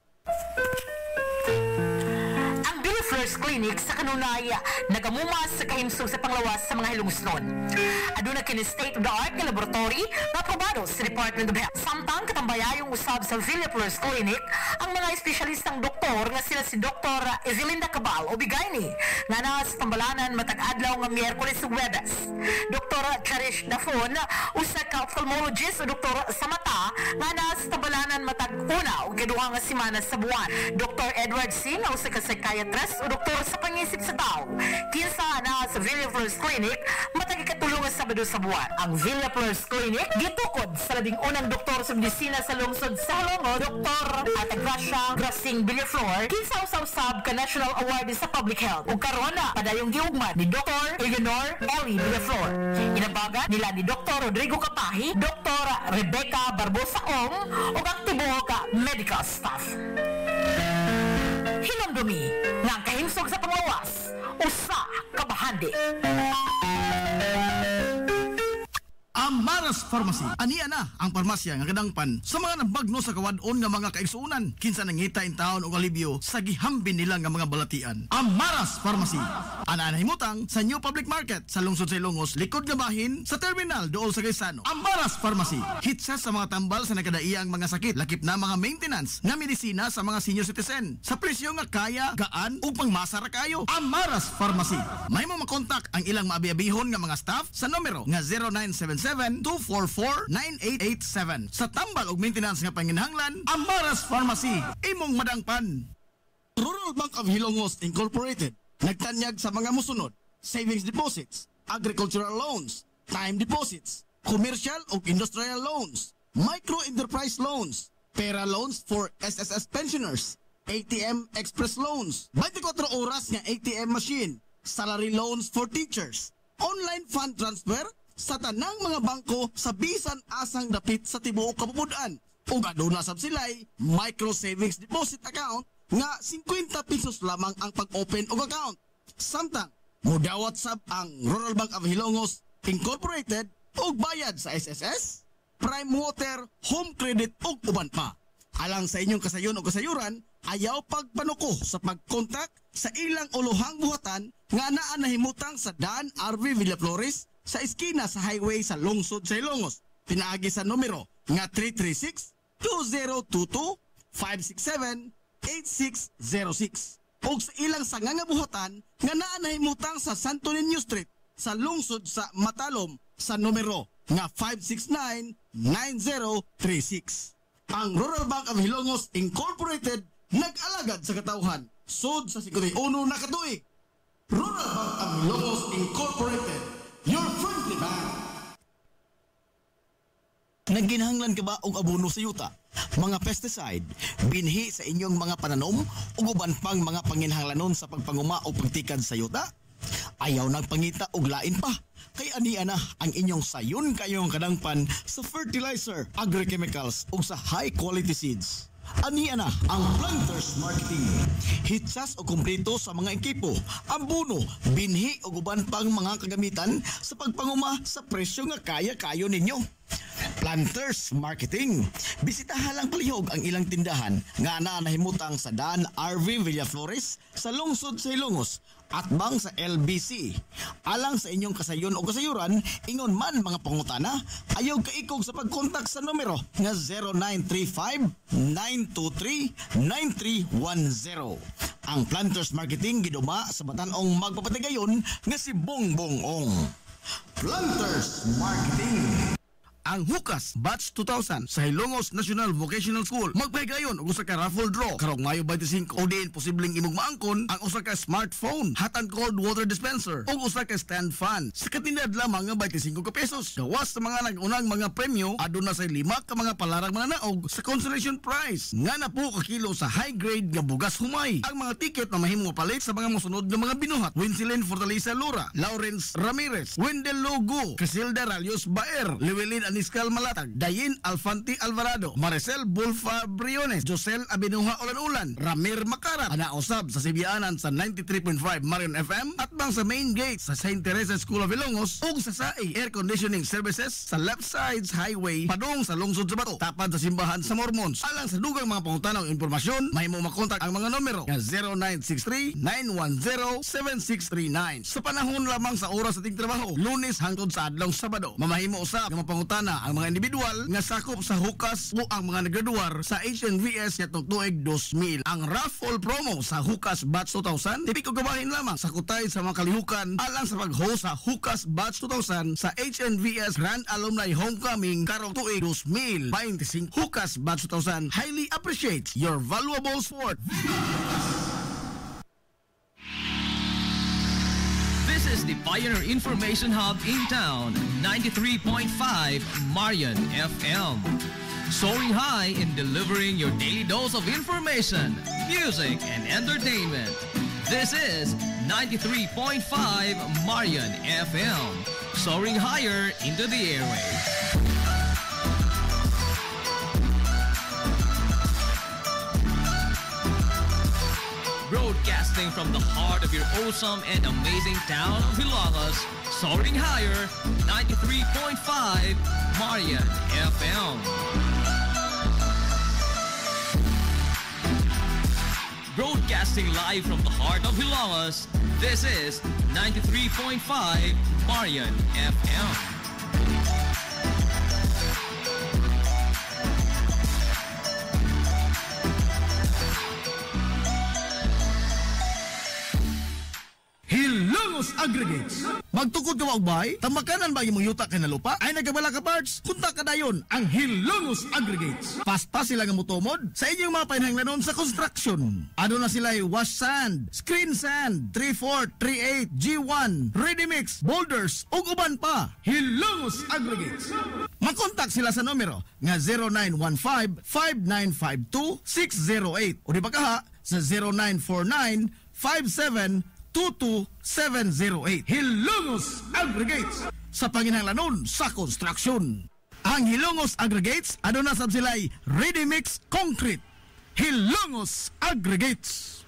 First Clinic sa kanunay nagamumas sa kahimsog sa panglawas sa mga hilungsnon. Aduna kini state-of-the-art nga laboratory na aprobado sa Department of Health. Samtang katambayayong usab sa Villa First Clinic ang mga espesyalistang doktor nga sila si Dr. Ezelinda Cabal o Bigayni nga na sa tambalanan matag adlaw nga Miyerkules ug Huwebes. Dr. Cherish Dafon usa ka ophthalmologist o doktor sa mata nga na sa tambalanan matag una ug ikaduha nga semana sa buwan. Dr. Edward C. nga usa ka psychiatrist o doktor sa pangisip sa tao. Kinsa na sa Villa First Clinic matag ikatulong nga Sabado sa buwan. Ang Villa First Clinic gitukod sa labing unang doktor sa medisina sa lungsod sa Halongo, Dr. Atagracia Grasing Villaflor, kinsa usab ka National Award sa Public Health. Ug karon na padayong giugmad ni Dr. Eleanor Ellie Villaflor. Inabagan nila ni Dr. Rodrigo Kapahi, Dr. Rebecca Barbosa Ong ug aktibo ka medical staff. Hinumdumi nga ang kahimsog sa panglawas usa ka bahandi. Amaras Pharmacy. Aniya na ang parmasya nga kadangpan sa mga nabagno sa kawadon nga mga kaigsuunan. Kinsa nangita in taon og alibyo sa gihambin nila nga mga balatian. Amaras Pharmacy. Ana himutang sa New Public Market sa lungsod sa Ilongos, likod nga bahin sa terminal dool sa Gaisano. Amaras Pharmacy. Hitsa sa mga tambal sa nakadaiyang mga sakit, lakip na mga maintenance nga medisina sa mga senior citizen. Sa presyo nga kaya, gaan ug pangmasara kayo. Amaras Pharmacy. May mo makontak ang ilang maabi-abihon nga mga staff sa numero nga 0977-244-9887. Sa tambal og maintenance nga panginhanglan, Amaras Pharmacy. Imong madangpan. Rural Bank of Hilongos Incorporated nagtanyag sa mga musunod: savings deposits, agricultural loans, time deposits, commercial o industrial loans, micro enterprise loans, pera loans for SSS pensioners, ATM express loans, 24 oras nga ATM machine, salary loans for teachers, online fund transfer sa tanang mga bangko sa bisan asang dapit sa tibuok kapupudan. Ug aduna sab sila'y micro savings deposit account nga 50 pesos lamang ang pag-open og account. Samtang mudawat sab ang Rural Bank of Hilongos Incorporated og bayad sa SSS, Prime Water, Home Credit ug uban pa. Alang sa inyong kasayon o kasayuran, ayaw pagpanuko sa pagkontak sa ilang uluhang buhatan nga naa nahimutang sa Dan RV Villaflores sa iskina sa highway sa lungsod sa Ilongos. Pinaagi sa numero nga 336-202-567-8606. O sa ilang sangangabuhatan nga naa nahimutang sa Santo Niño Street sa lungsod sa Matalom sa numero nga 569-9036. Ang Rural Bank of Hilongos Incorporated nag-alagad sa katauhan sud sa 51 na katuig. Rural Bank of Hilongos Incorporated, your friendly bank. Nagginahanglan ka ba og abono sa yuta, mga pesticide, binhi sa inyong mga pananom ug uban pang mga panginhanglanon sa pagpanguma o pagtikad sa yuta? Ayaw nagpangita og lain pa. Kay ania na ang inyong sayon kayong kadangpan sa fertilizer, agrochemicals ug sa high quality seeds. Ania na ang Planters Marketing. Hitsas o kumpleto sa mga ekipo, abono, binhi ug uban pang mga kagamitan sa pagpanguma sa presyo nga kaya-kayo ninyo. Planters Marketing. Bisitahan lang palihog ang ilang tindahan nga nahimutang sa Dan RV Villaflores sa lungsod sa Ilongos at bang sa LBC. Alang sa inyong kasayon o kasayuran, ingon man mga pangutana, ayaw kaikog sa pagkontak sa numero nga 0935-923-9310. Ang Planters Marketing giduma sa batanong magpapatigayon nga si Bongbong Ong. Planters Marketing. Ang Hukas Batch 2000 sa Hilongos National Vocational School magpahigayon og usa ka raffle draw karong Mayo 25 o din posibleng imong maangkon ang usa ka smartphone, hot and cold water dispenser ug usa ka stand fan sa katindad lamang nga 25 ka pesos. Gawas sa mga nag-unang mga premyo, aduna sa 5 ka mga palarang mga naog sa consolation prize nga na po ka kilo sa high grade nga bugas humay. Ang mga ticket na mahimong palit sa mga mosunod nga mga binuhat: Winsilin Fortaleza Lura, Lawrence Ramirez, Wendell Logo, Casilda Ralios Baer, Llewellyn Iskal Malatag, Dayin Alfanti Alvarado, Maricel Bulfa Briones, Josel Abinuha Ulan-Ulan, Ramir Macarat, anausab sa Sibianan sa 93.5 Marion FM at bang sa main gate sa St. Teresa School of Ilongos ug sa SAI Air Conditioning Services sa left sides highway padung sa lungsod sa Bato tapad sa simbahan sa Mormons. Alang sa dugang mga pangutanaw impormasyon, may mo makontak ang mga numero nga 0963-910-7639. Sa panahon lamang sa oras sa tigtrabaho, Lunes hangtod sa adlong Sabado, mamahimo usab nga mapangutana ang mga individual nga sakop sa hukas o ang mga naggraduar sa HNVS yatong tuig 2000. Ang raffle promo sa Hukas Batch 2000 tipiko gabahin lamang sa kutay sa mga kalihukan alang sa pag-host sa Hukas Batch 2000 sa HNVS Grand Alumni Homecoming karong tuig 2025. Hukas Batch 2000 highly appreciates your valuable support. This is the Pioneer Information Hub in town, 93.5 Marion FM. Soaring high in delivering your daily dose of information, music, and entertainment. This is 93.5 Marion FM. Soaring higher into the airwaves. Broadcasting from the heart of your awesome and amazing town of Hilagas, soaring higher, 93.5 Marion FM. Broadcasting live from the heart of Hilagas, this is 93.5 Marion FM. Hilongos Aggregates. Magtukod ka magbay, tamakanan ba imong yuta kay na lupa? Ay nagabala ka parts? Kunta ka dayon ang Hilongos Aggregates. Fast sila nga mutumod sa inyong mga panahanglanon sa construction. Ano na sila wash sand, screen sand, 3/4, 3/8, G1, ready mix, boulders, ug uban pa. Hilongos Aggregates. Makontak sila sa numero nga 0915-5952-608 o di ba kaha sa 0949-5722-708. Hilongos Aggregates sa panginahanglanon sa construction. Ang Hilongos Aggregates ano na sab sila'y ready mix concrete. Hilongos Aggregates.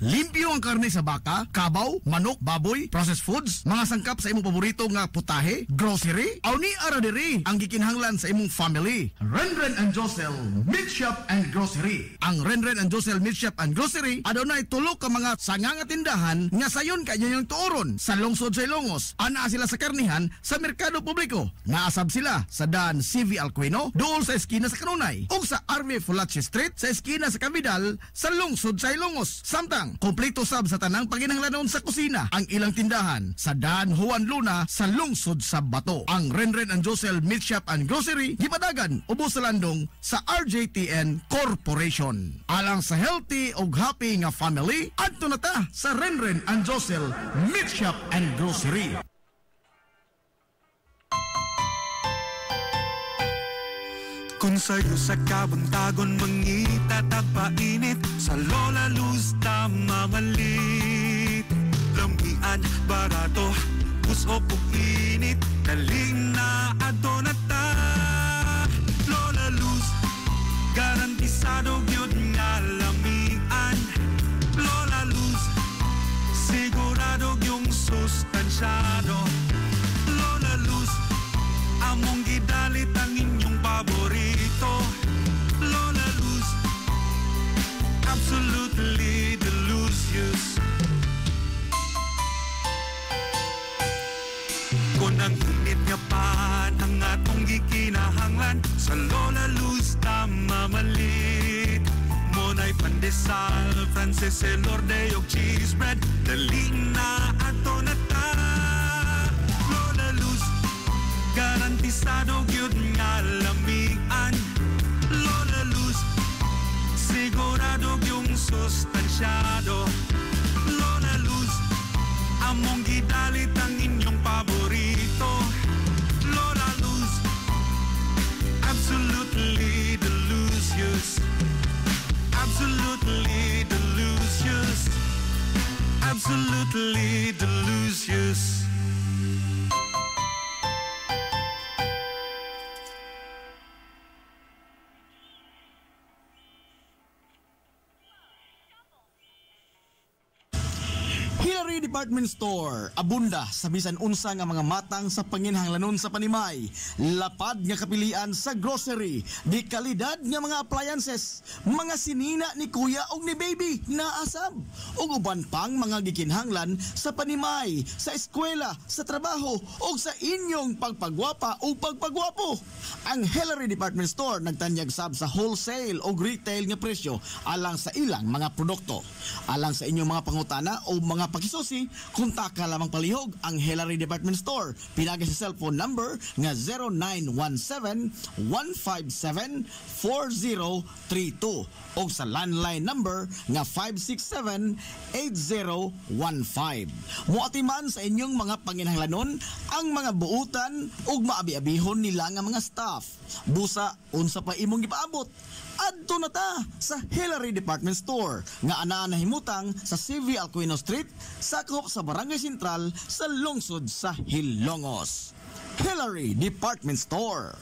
Limpyo ang karne sa baka, kabaw, manok, baboy, processed foods, mga sangkap sa imong paborito nga putahe, grocery, aw ni ara diri ang gikinahanglan sa imong family. Renren and Josel Meat Shop and Grocery. Ang Renren and Josel Meat Shop and Grocery adunay tulo ka mga sanganga tindahan nga sayon kanyo yung tuoron sa lungsod sa Ilongos. Ana sila sa karnihan sa merkado publiko. Naasab sila sa daan CV Alcuino, dool sa eskina sa Kanunay, ug sa RV Fulache Street sa eskina sa Cabidal sa lungsod sa Ilongos. Samtang kompleto sab sa tanang panginahanglanon sa kusina ang ilang tindahan sa Dan Juan Luna sa lungsod sa Bato. Ang Renren and Josel Meat Shop and Grocery gipadagan ubos sa landong sa RJTN Corporation. Alang sa healthy ug happy nga family, adto na ta sa Renren and Josel Meat Shop and Grocery. Kung sa'yo sa kabuntagon mangita tagpainit sa Lola Luz mamalit. Lamian, barato, puso pug init, daling na ato na ta. Lola Luz, garantisado gyud nga lamian. Lola Luz, sigurado yung sustansyado. Lola Luz, among gidalit ang inyong paborito. Lola Luz, absolutely delicious. Kung ang init nga pan ang atong gikinahanglan sa Lola Luz mamalit. Monay pandesal, Frances Elorde og cheese bread, dali na ato na ta. Lola Luz, garantisado gyud nga lamian. Lola Luz, sigurado yung sustansyado. Lola Luz, among gidalit ang inyong paborito. Lola Luz, absolutely delicious. Absolutely delicious. Absolutely delicious. Department Store, abunda sa bisan unsa nga mga matang sa panginhanglanon sa Panimay, lapad nga kapilian sa grocery, di kalidad nga mga appliances, mga sinina ni kuya ug ni baby naasab, ug uban pang mga gikinhanglan sa Panimay, sa eskwela, sa trabaho ug sa inyong pagpagwapa ug pagpagwapo. Ang Hillary Department Store nagtanyag sab sa wholesale ug retail nga presyo alang sa ilang mga produkto. Alang sa inyong mga pangutana o mga pakisusi, kontak ka lamang palihog ang Hillary Department Store. Pinagi sa cellphone number nga 0917-157-4032 o sa landline number nga 567-8015. Muatiman sa inyong mga panginhanglanon ang mga buutan ug maabi-abihon nila nga mga staff. Busa, unsa pa imong gipaabot? Adto na ta sa Hillary Department Store nga anaa na himutang sa CV Alcuino Street, sakop sa Barangay Sentral sa lungsod sa Hilongos. Hillary Department Store.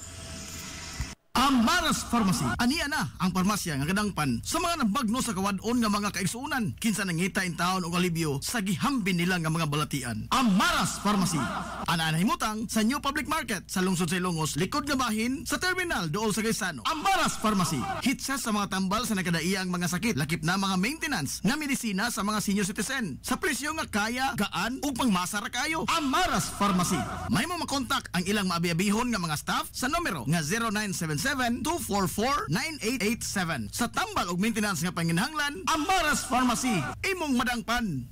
Amaras Pharmacy. Aniya na ang parmasya nga kadangpan sa mga nabagno sa kawadon nga mga kaigsuunan. Kinsa nangita in taon og alibyo sa gihambin nila nga mga balatian. Amaras Pharmacy. Ana na himutang sa New Public Market sa lungsod sa Ilongos, likod nga bahin sa terminal dool sa Gaisano. Amaras Pharmacy. Hitsa sa mga tambal sa nagkadaiyang mga sakit, lakip na mga maintenance nga medisina sa mga senior citizen. Sa presyo nga kaya, gaan ug pangmasa ra kayo. Amaras Pharmacy. May mo makontak ang ilang maabi-abihon nga mga staff sa numero nga 0977-244-9887. Sa tambal ug maintenance nga panginhanglan, Amaras Pharmacy. Imong madangpan.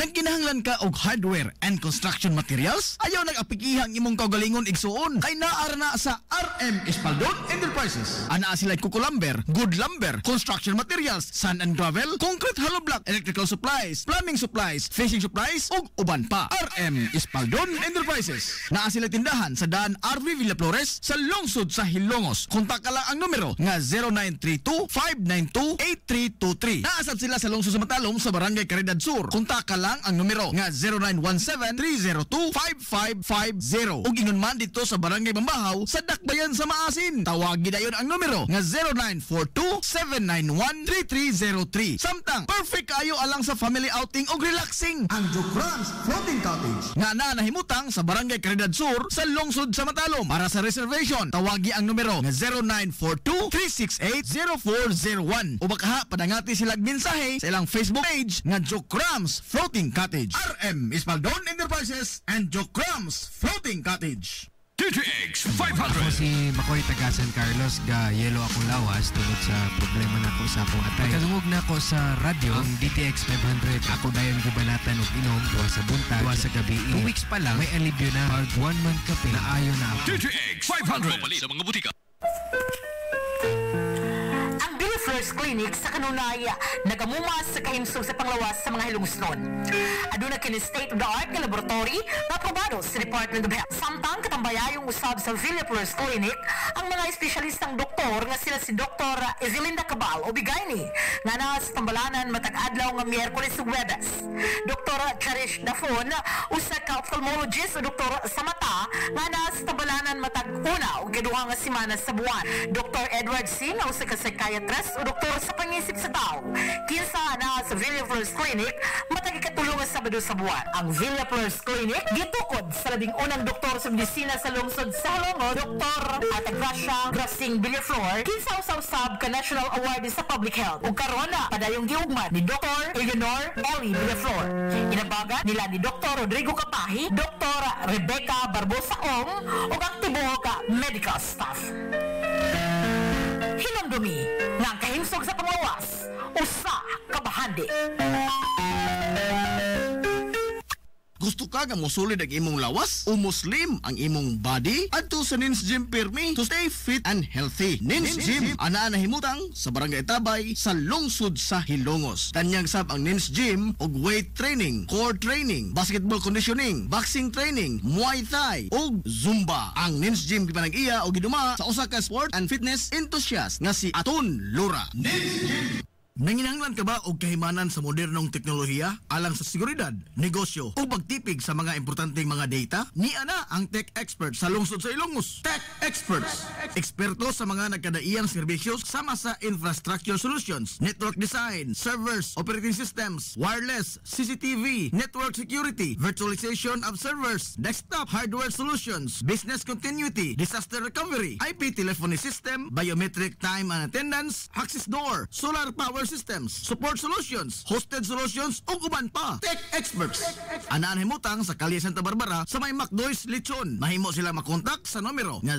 Nagkinahanglan ka og hardware and construction materials? Ayaw nag-apikihang imong kaugalingon igsuon kay naara na sa RM Espaldon Enterprises. Ana sila Kuko Lumber, Good Lumber, construction materials, sand and gravel, concrete hollow block, electrical supplies, plumbing supplies, fishing supplies ug uban pa. RM Espaldon Enterprises. Naa sila tindahan sa daan RV Villa Flores sa lungsod sa Hilongos. Kontak ka lang ang numero nga 0932-592-8323. Naasab sila sa lungsod sa Matalom sa Barangay Caridad Sur. Kontak ka lang ang numero nga 0917-302-5550. Ug ingon man dito sa Barangay Bambahaw sa Dakbayan sa Maasin. Tawagi dayon ang numero nga 0942-791-3303. Samtang perfect kayo alang sa family outing ug relaxing. Ang Jokrans Floating Cottage nga nahimutang sa Barangay Caridad Sur sa lungsod sa Matalom. Para sa reservation, tawagi ang numero nga 0942-368-0401. O baka padangati sila mensahe sa ilang Facebook page nga Jokrans Floating Cottage. RM Espaldon Enterprises and Jokrams Floating Cottage. DTX 500. Ako si Makoy taga San Carlos ga yelo akong lawas tungod sa problema nako sa akong atay. Kalungog na ako sa radyo ang DTX 500. Ako dayon gibanatan og inom duwa sa buntag, duwa sa gabi. 2 weeks pa lang may alibyo na. Mag 1 month kape na ayo na ako. DTX 500. Mali sa mga butika. First Clinic sa kanunaya nagamumas sa kahimsog sa panglawas sa mga hilungsnon. Aduna kini state-of-the-art nga laboratory na aprobado sa Department of Health. Samtang katambayayong usab sa Villa First Clinic ang mga espesyalistang doktor nga sila si Dr. Ezelinda Cabal o Bigayni nga na sa tambalanan matag adlaw nga Miyerkules ug Huwebes. Dr. Cherish Dafon usa ka ophthalmologist o doktor sa mata nga na sa tambalanan matag una ug ikaduha nga semana sa buwan. Dr. Edward Singh usa ka psychiatrist o doktor sa pangisip sa tao. Kinsa na sa Villa First Clinic matag ikatulong nga Sabado sa buwan. Ang Villa First Clinic gitukod sa labing unang doktor sa medisina sa lungsod sa Hilongos, Dr. Atagracia Grasing Villaflor, kinsa usab ka National Award sa Public Health. Ug karon na padayong giugmad ni Dr. Eleanor Ellie Villaflor. Inabaga nila ni Dr. Rodrigo Kapahi, Dr. Rebecca Barbosa Ong ug ang tibuok medical staff. Hinamdumi nga ang kahimsog sa panglawas, usa ka bahandi. Gusto ka nga mosulid ang imong lawas o muslim ang imong body? Adto sa Nins Gym Pirmi to stay fit and healthy. Nins Gym ana na himutang sa Barangay Tabay sa lungsod sa Hilongos. Tanyag sab ang Nins Gym og weight training, core training, basketball conditioning, boxing training, Muay Thai ug Zumba. Ang Nins Gym gipanag-iya o giduma sa usa ka sport and fitness enthusiast nga si Aton Lura. Nins Gym Nanginahanglan ka ba og kahimanan sa modernong teknolohiya alang sa seguridad, negosyo o pagtipig sa mga importanteng mga data? Niya na ang Tech Experts sa lungsod sa Ilongos. Tech Experts, eksperto sa mga nagkadaiyang serbisyo sama sa infrastructure solutions, network design, servers, operating systems, wireless, CCTV, network security, virtualization of servers, desktop hardware solutions, business continuity, disaster recovery, IP telephony system, biometric time and attendance, access door, solar power systems, support solutions, hosted solutions ug uban pa. Tech Experts. Anaan himutang sa Kalye Santa Barbara sa may Macdoys Lechon. Mahimo sila makontak sa numero nga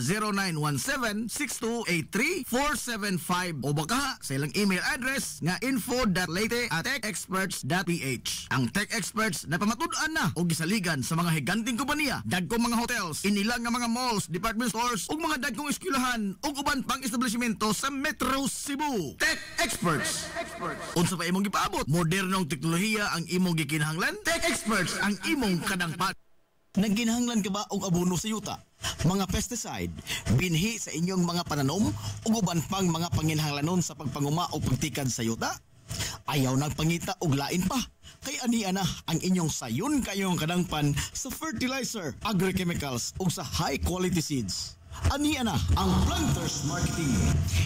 0917-6283-475 o baka sa ilang email address nga info.leyte@techexperts.ph. Ang Tech Experts na pamatud-an na o gisaligan sa mga higanting kompanya, dagkong mga hotels, inilang nga mga malls, department stores ug mga dagkong eskwelahan ug uban pang establishmento sa Metro Cebu. Tech Experts. Unsa pa imong gipaabot? Modernong teknolohiya ang imong gikinahanglan? Tech Experts ang imong kadangpan. Nagginahanglan ka ba og abono sa yuta? Mga pesticide, binhi sa inyong mga pananom ug uban pang mga panginahanglanon sa pagpanguma o pagtikad sa yuta? Ayaw nagpangita og lain pa. Kay ania na ang inyong sayon kayong kadangpan sa fertilizer, agrochemicals ug sa high quality seeds. Ania na ang Planters Marketing.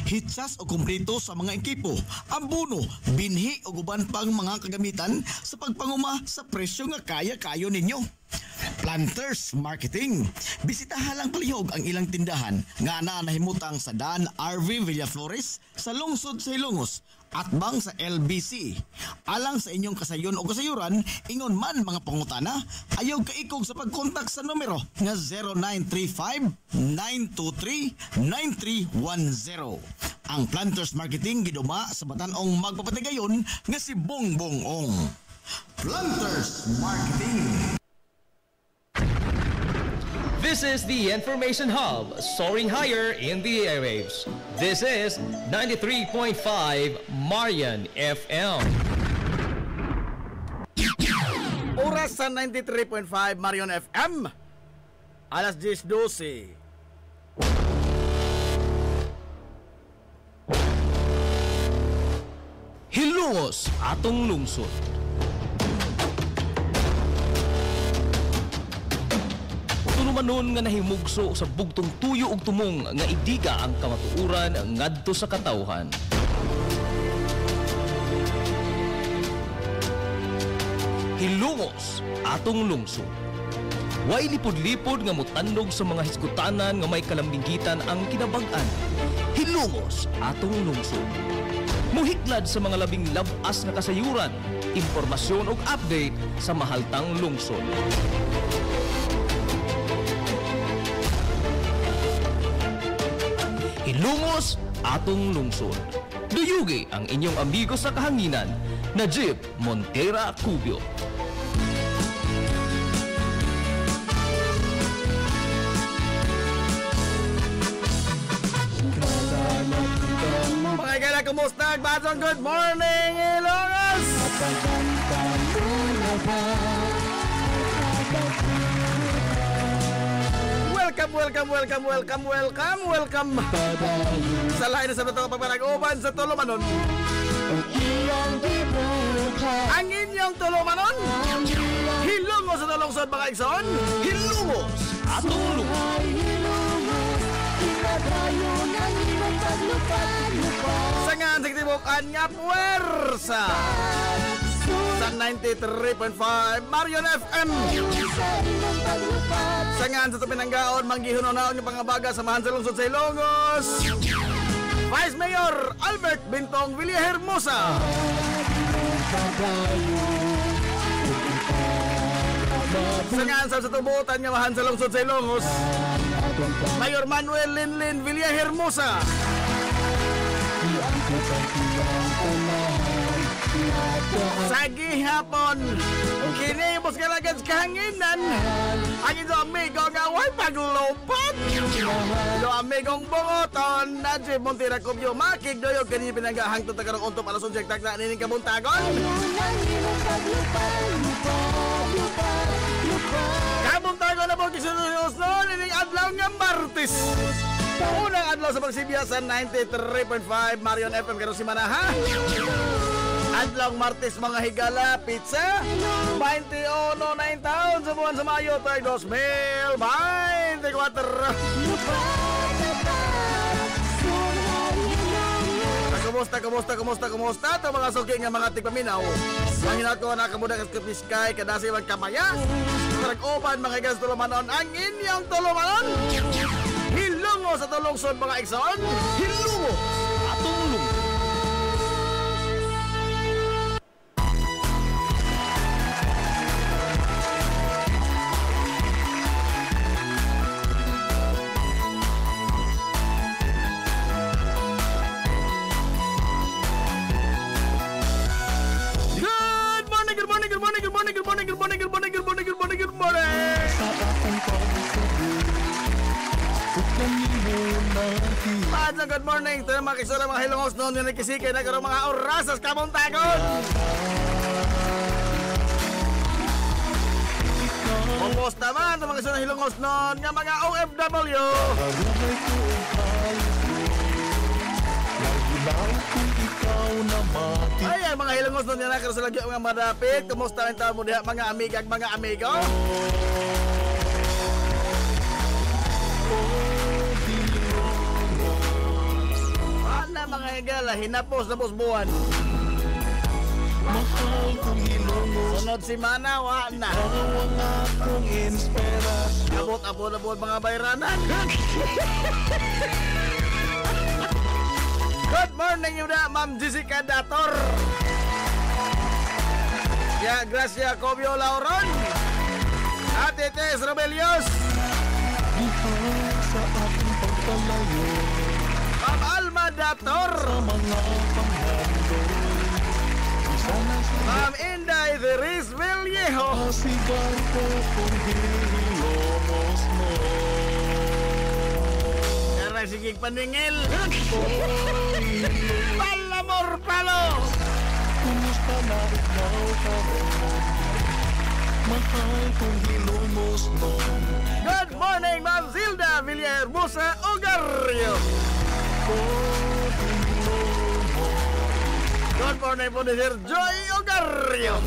Hitsas o kumpleto sa mga ekipo, abono, binhi o uban pang mga kagamitan sa pagpanguma sa presyo nga kaya-kayo ninyo. Planters Marketing. Bisitahan lang palihog ang ilang tindahan nga nahimutang sa Dan RV Villaflores sa lungsod sa Ilongos at bang sa LBC. Alang sa inyong kasayon o kasayuran, ingon man mga pangutana, ayaw kaikog sa pagkontak sa numero nga 0935-923-9310. Ang Planters Marketing giduma sa Batanong magpapatigayon nga si Bongbong Ong. Planters Marketing. This is the Information Hub, soaring higher in the airwaves. This is 93.5 Marian FM. Oras sa 93.5 Marian FM. Alas 10:12. Hilongos atong lungsod. Manon nga nahimugso sa bugtong tuyo ug tumong nga idiga ang kamatuuran ngadto sa katawhan. Hilongos atong lungsod. Way lipod-lipod nga mutandog sa mga hiskutanan nga may kalambigitan ang kinabag-an. Hilongos atong lungsod. Muhiklad sa mga labing labas nga kasayuran, impormasyon ug update sa mahaltang lungsod. Hilongos atong lungsod. Duyugi ang inyong amigo sa kahanginan, Najib Montera Cubio. Mga kailan, kumusta? Badson, good morning, Ilongos! Welcome. Sa lain sa batong pagpanag-uban sa Tulumanon. Ang inyong Tulumanon, Hilongos sa lungsod mga igsoon. Hilongos atong lungsod. Sangan sa kitibukan nga puwersa sa 93.5 Marian FM. Sangan sa Tupinanggaon, manggihunaw ng pangabaga samahan sa lungsod sa Ilongos. Vice Mayor Albert Bintong Villahermosa. Sangan sa tubutan nga mahan sa lungsod sa Ilongos, Mayor Manuel Linlin Villahermosa. Sa gihapon, kinibos kalagad sa kahanginan, ang ito amigo nga way paglupot. Ito amigong bungoton, Najib Montera Cubio, makigdoyog kanina pinagahang tutakarong untong alas 11 tagna nining kabuntagon. Kabuntagon na po kisunod nining adlaw nga Martes. Unang adlaw sa pagsibya sa 93.5 Marian FM karon si Manaha. Adlaw Martes mga higala, pizza 21 na in taon sa buwan sa Mayo tayo 2024. Kumusta ito mga suki nga mga tigpaminaw. Ang hinato na kamuda at kapiskay kadasi magkamayas. Nag-open mga higas tulumanon ang inyong tulumanon. Hilungo sa tulungsod mga igsoon. Hilungo atong lungso. Good morning, ito yung mga kisura mga hilongos noon yung nagkisikay na karong mga orasas kamuntagon. Kumusta man ito mga kisura hilongos noon nga mga OFW. Ay, ang mga hilongos noon yan nakaroon sa lagyo mga madapit. Kumusta rin taon mo diha mga amiga at mga amigo? Mga higala, hinapos buwan. Sunod si Mana, wa na. Abot mga bayranan. Good morning yun na, Ma'am Jessica Dator. Ya, Gracia Cobio Lauron. Ate Tess Rebelios. Sa ating pagpalayo. Ma'am Alma Dator. Ma'am Inday Theres Vallejo. Kaya sigig paningil. Palamor palo. Kumusta na ikaw ka mahal kong hilumos mo. Good morning, Ma'am Zilda Villahermosa Ogarrio. Good morning po ni Sir Joy Ogarrio.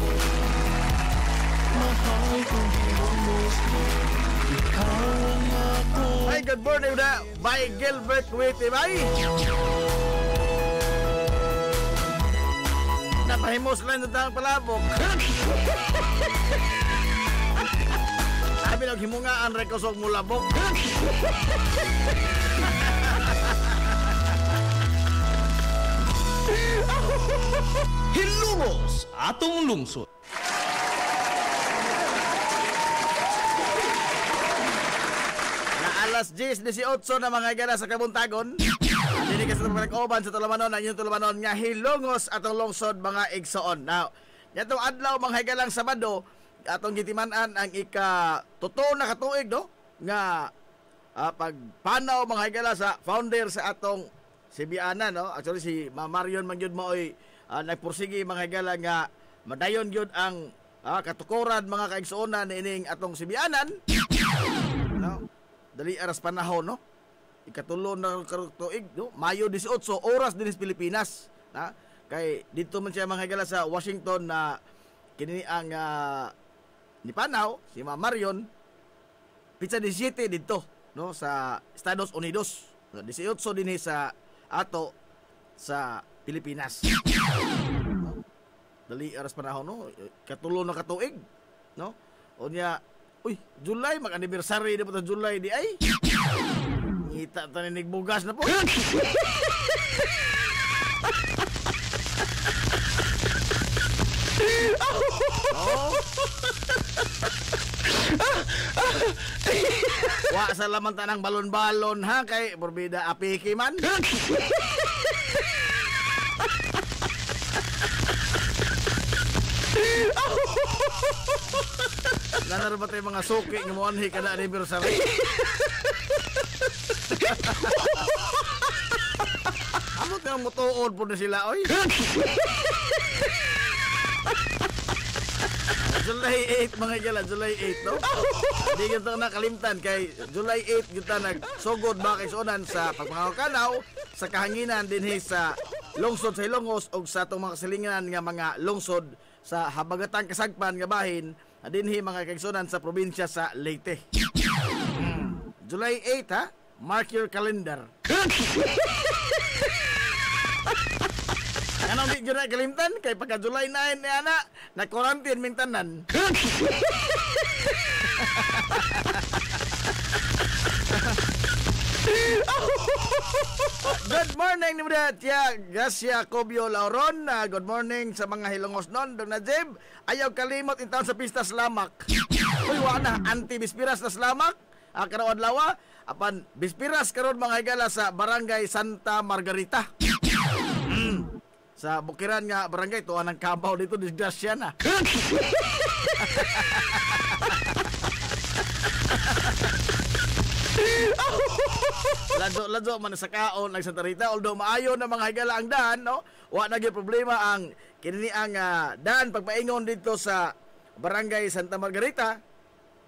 Ay, good morning na by Gilbert Witibay. Napahimos lang ng tang palabok. Sabi lang himungaan rekosog mo labok. Hilumos atong lungsod. Na alas 10:18 na mga higala sa kabuntagon. Dili kasi nag-oban sa Tulumanon ang inyong Tulumanon nga hilungos atong lungsod mga igsoon. Now, yatong adlaw mga higalang Sabado atong gitiman-an ang ika-tuto na katuig no nga pagpanaw mga higala sa founder sa atong si Biana, no? Actually, si Marion man yun mo ay nagpursigi mga higala nga madayon yun ang katukuran mga kaigsuonan ni ining atong si Bianan. No? Dali aras panahon, no? Ikatulo na tuig, no? Mayo 18, oras din sa Pilipinas. Na? Kay dito man siya mga higala sa Washington na kini ang ni Panaw, si Marion, pizza 17 dito, no? Sa Estados Unidos. 18 din sa ato sa Pilipinas. Dali aras panahon, no? Katulo na katuig, no? Unya, uy, July mag-anniversary na po ta July di ay. Ngita tanig bugas na po. Oh. Wa sa laman tanang balon-balon ha kay borbida apiki man. Nanar ba tayo mga suki ng muanhi kada anniversary? Ano kang mutuod po na sila oy? July 8 mga gala, July 8 no? Hindi ganito nakalimtan kay July 8 kita nagsugod ba kay sunan sa pagpangakanaw sa kahanginan dinhi sa lungsod sa Ilongos o sa atong mga kasilingan nga mga lungsod sa habagatang kasagpan nga bahin dinhi mga kaigsunan sa probinsya sa Leyte. July 8 ha, mark your calendar. Anong di na kalimtan kay pagka July 9 ni ana na quarantine ming tanan. Good morning ni mga tiya Gracia Cobio Lauron. Good morning sa mga Hilongos non. Dong Najib, ayaw kalimot in taon sa pista Slamak. Uy, wa na anti-bispiras na Slamak. Karon adlaw apan bispiras karon mga higala sa Barangay Santa Margarita. Sa bukiran nga barangay tuwa ng kabaw dito disgrasya na. Ladyo man sa kaon ng Santa Rita, although maayo na mga higala ang daan, no? Wa na gyud problema ang kinini ang daan pagpaingon dito sa Barangay Santa Margarita.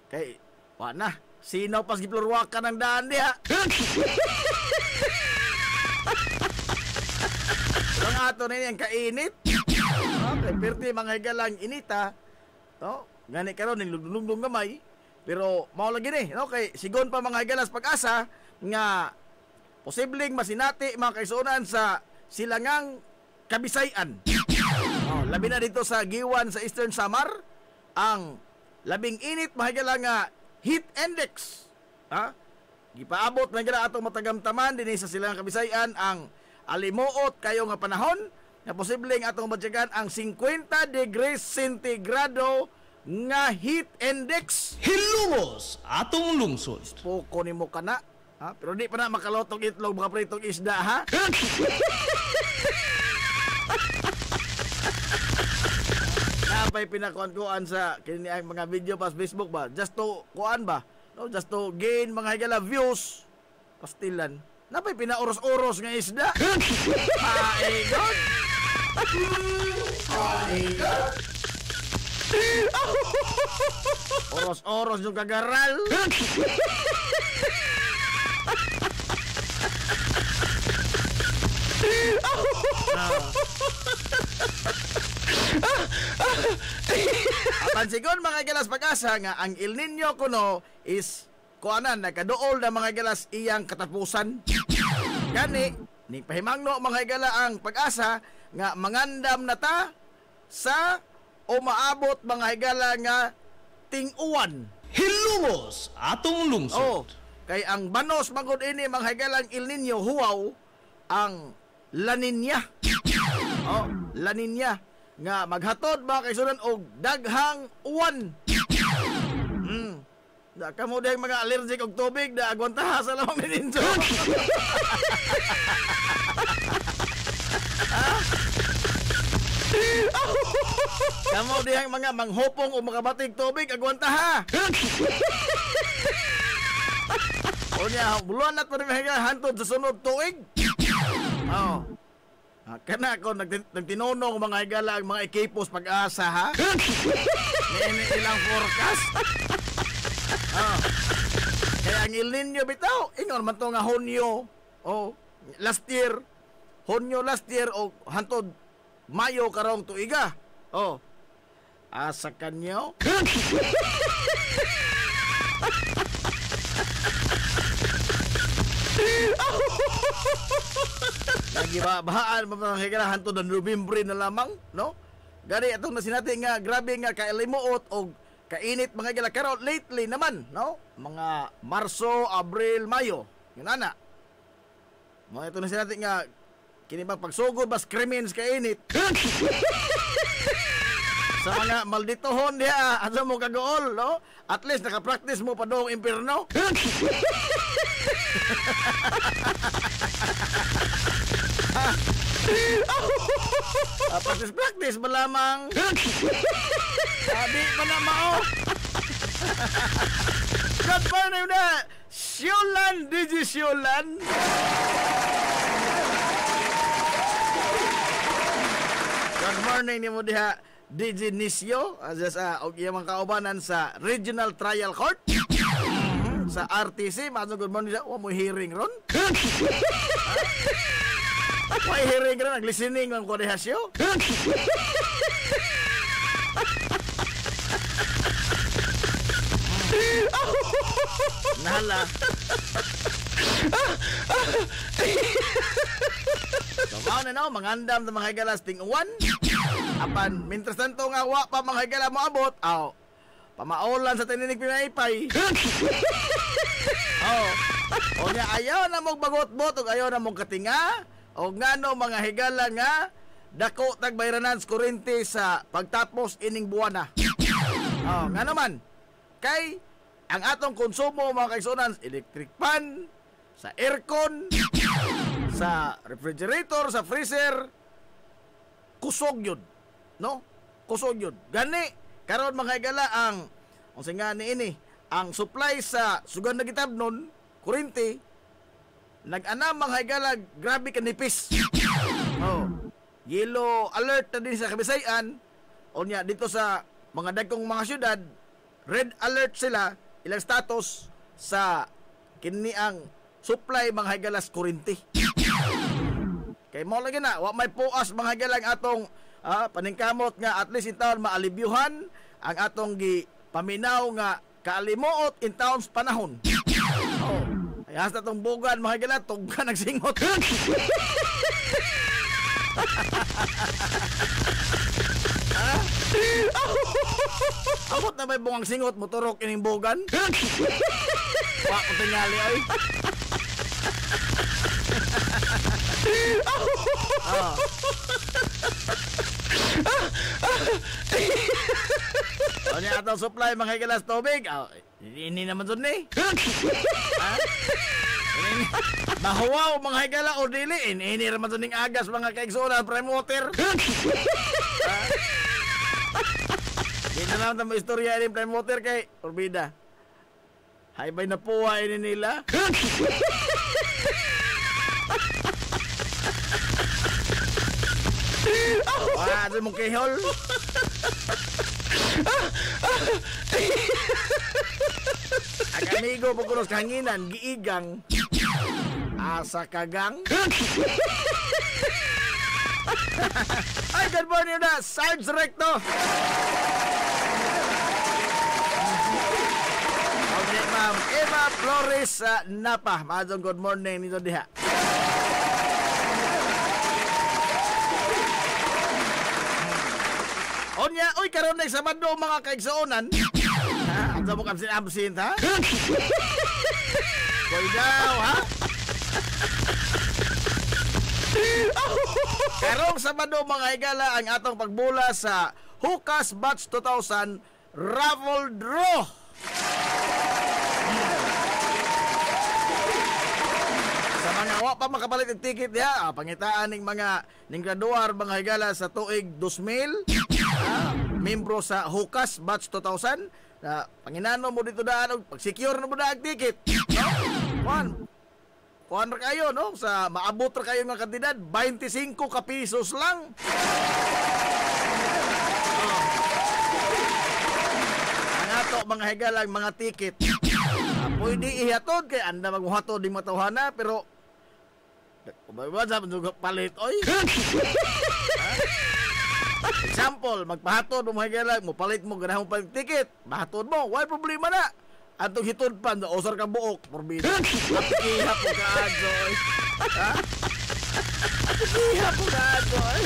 Kay wa na sino pas giplurwakan ng daan diha. Ang ato na yung kainit. Okay, perti mga higalang inita. No? Gani karon ning lugdong gamay. Pero mao lagi ni, no? Kay sigon pa mga higalas pag-asa nga posibleng masinati mga kaisunan sa silangang Kabisayan. Labi na dito sa Giwan sa Eastern Samar ang labing init mga higalang heat index. Ha? Gipaabot na gila atong matagamtaman dinhi sa silangang Kabisayan ang alimuot kayo nga panahon na posibleng atong madyagan ang 50 degrees centigrado nga heat index. Hilongos atong lungsod. Poko nimo kana, ha? Pero di pa na makalotong itlog mga pritong isda, ha? Napay pinakuan-kuan sa kini ang mga video pa sa Facebook ba? Just to kuan ba? No, just to gain mga higala views. Pastilan. Napay pinauros-uros nga isda. Paigon. Paigon. Oros-oros yung kagaral. Pansigon mga galas pag-asa nga ang El Nino kuno is kuanan nakaduol na mga galas iyang katapusan. Gani ni pahimangno mga higala ang pag-asa nga mangandam na ta sa umaabot mga higala nga ting-uwan. Hilongos atong lungsod. Kay ang banos magud ini mga higalang El Nino huwaw ang La Niña. La Niña nga maghatod ba kay sunan og daghang uwan. Da kamo dayang mga allergic og tubig da agwantaha sa lamang mininso. Kamo dayang mga manghupong o makabatig tubig agwantaha. O niya, buluan na ito rin hantod sa sunod tuig. Kana ako nagtinunong mga higala ang mga ekipos pag-asa, ha? Nini ilang forecast. Kaya ang El Nino bitaw, ingon man to nga Hunyo. Last year, Hunyo last year o hantod Mayo karong tuiga. Asa kanyo? Nagibahaan mga higala hantod ng November na lamang, no? Gani atong nasinati nga grabe nga kailimuot o kainit mga higala karon lately naman, no? Mga Marso, Abril, Mayo. Yun ana. Mga ito nasinati nga kini bang pagsugod bas krimins kainit. Sa mga malditohon diha, asa mo kagool, no? At least nakapractice mo pa doong impierno. Practice ba lamang? Sabi pa na mao. Good morning na Siulan, DJ Siulan. Good morning ni mo diha DJ Nisio og iyang mga kaubanan sa Regional Trial Court sa RTC. Good morning, wa mo hearing ron. May hearing ka na, nag-listening ng kodehasyo. Nahala. So, mao na mangandam na mga higala sa ting-uwan. Apan, mintras tanto nga wa pa mga higala mo abot, pamaulan sa tininig pinaypay. O nga, ayaw na mong bagot-bot, o ayaw na mong katinga, o ngano mga higala nga, dako tagbayranan sa kurente sa pagtapos ining buwana. Nga naman, kay ang atong konsumo mga kaigsunan, electric fan, sa aircon, sa refrigerator, sa freezer, kusog yun. No? Kusog yun. Gani, karon mga higala ang singani ini, ang supply sa sugan na gitab nun, kurente, nag-ana mga higala, grabe kanipis. Yellow alert na din sa Kabisayan. O niya, dito sa mga dagkong mga syudad, red alert sila, ilang status sa kiniang supply mga higalas kurente. Kay mo lagi na, wa may puas mga higalang atong paningkamot nga at least in taon maalibyuhan ang atong gi paminaw nga kaalimuot in taon panahon. Ay hasta tong bugan mga higala, tugga nagsingot. Abot na may bungang singot, motorok ining bugan. Wa ko tingali ay. Ano atong supply mga higalas tubig? Ini naman dun eh. Mahuwaw mga higala o dili. Ini naman dun ning agas mga kaigsunan, prime water. Di na naman tamo istorya ni prime water kay Orbida. Haybay na puwa ini nila. Wala din mong kihol. Ang amigo pagkunos kahanginan, giigang asa kagang. Ay, good morning na, Sarge Recto. Okay, ma'am, Eva Flores Napa. Maadong good morning nito diha. Onya, uy, karon na Sabado mga kaigsuonan. Ang sabok absent ha? Koy daw, ha? Karong Sabado mga higala ang atong pagbula sa Hukas Batch 2000 Raffle Draw. Sa mga wa pa makapalit ng ticket niya, pangitaan ng mga graduar mga higala sa tuig 2000. Membro sa Hukas Batch 2000 na panginano mo dito daan pag secure na mo na ang ticket, no? Kuan ra kayo, no? Sa maabot ra kayo nga kantidad 25 ka pesos lang. Ang ato mga higalang mga ticket, pwede ihatod kay anda magmuhatod di matawhana pero sa palit oy. Example, magpahatod mo mga mo palit mo ganahong palit ticket, mahatod mo, why problema na? Atong hitod pa, osar ka buok, porbida. Apikiha po ka adjoy. Ha? Apikiha po ka adjoy.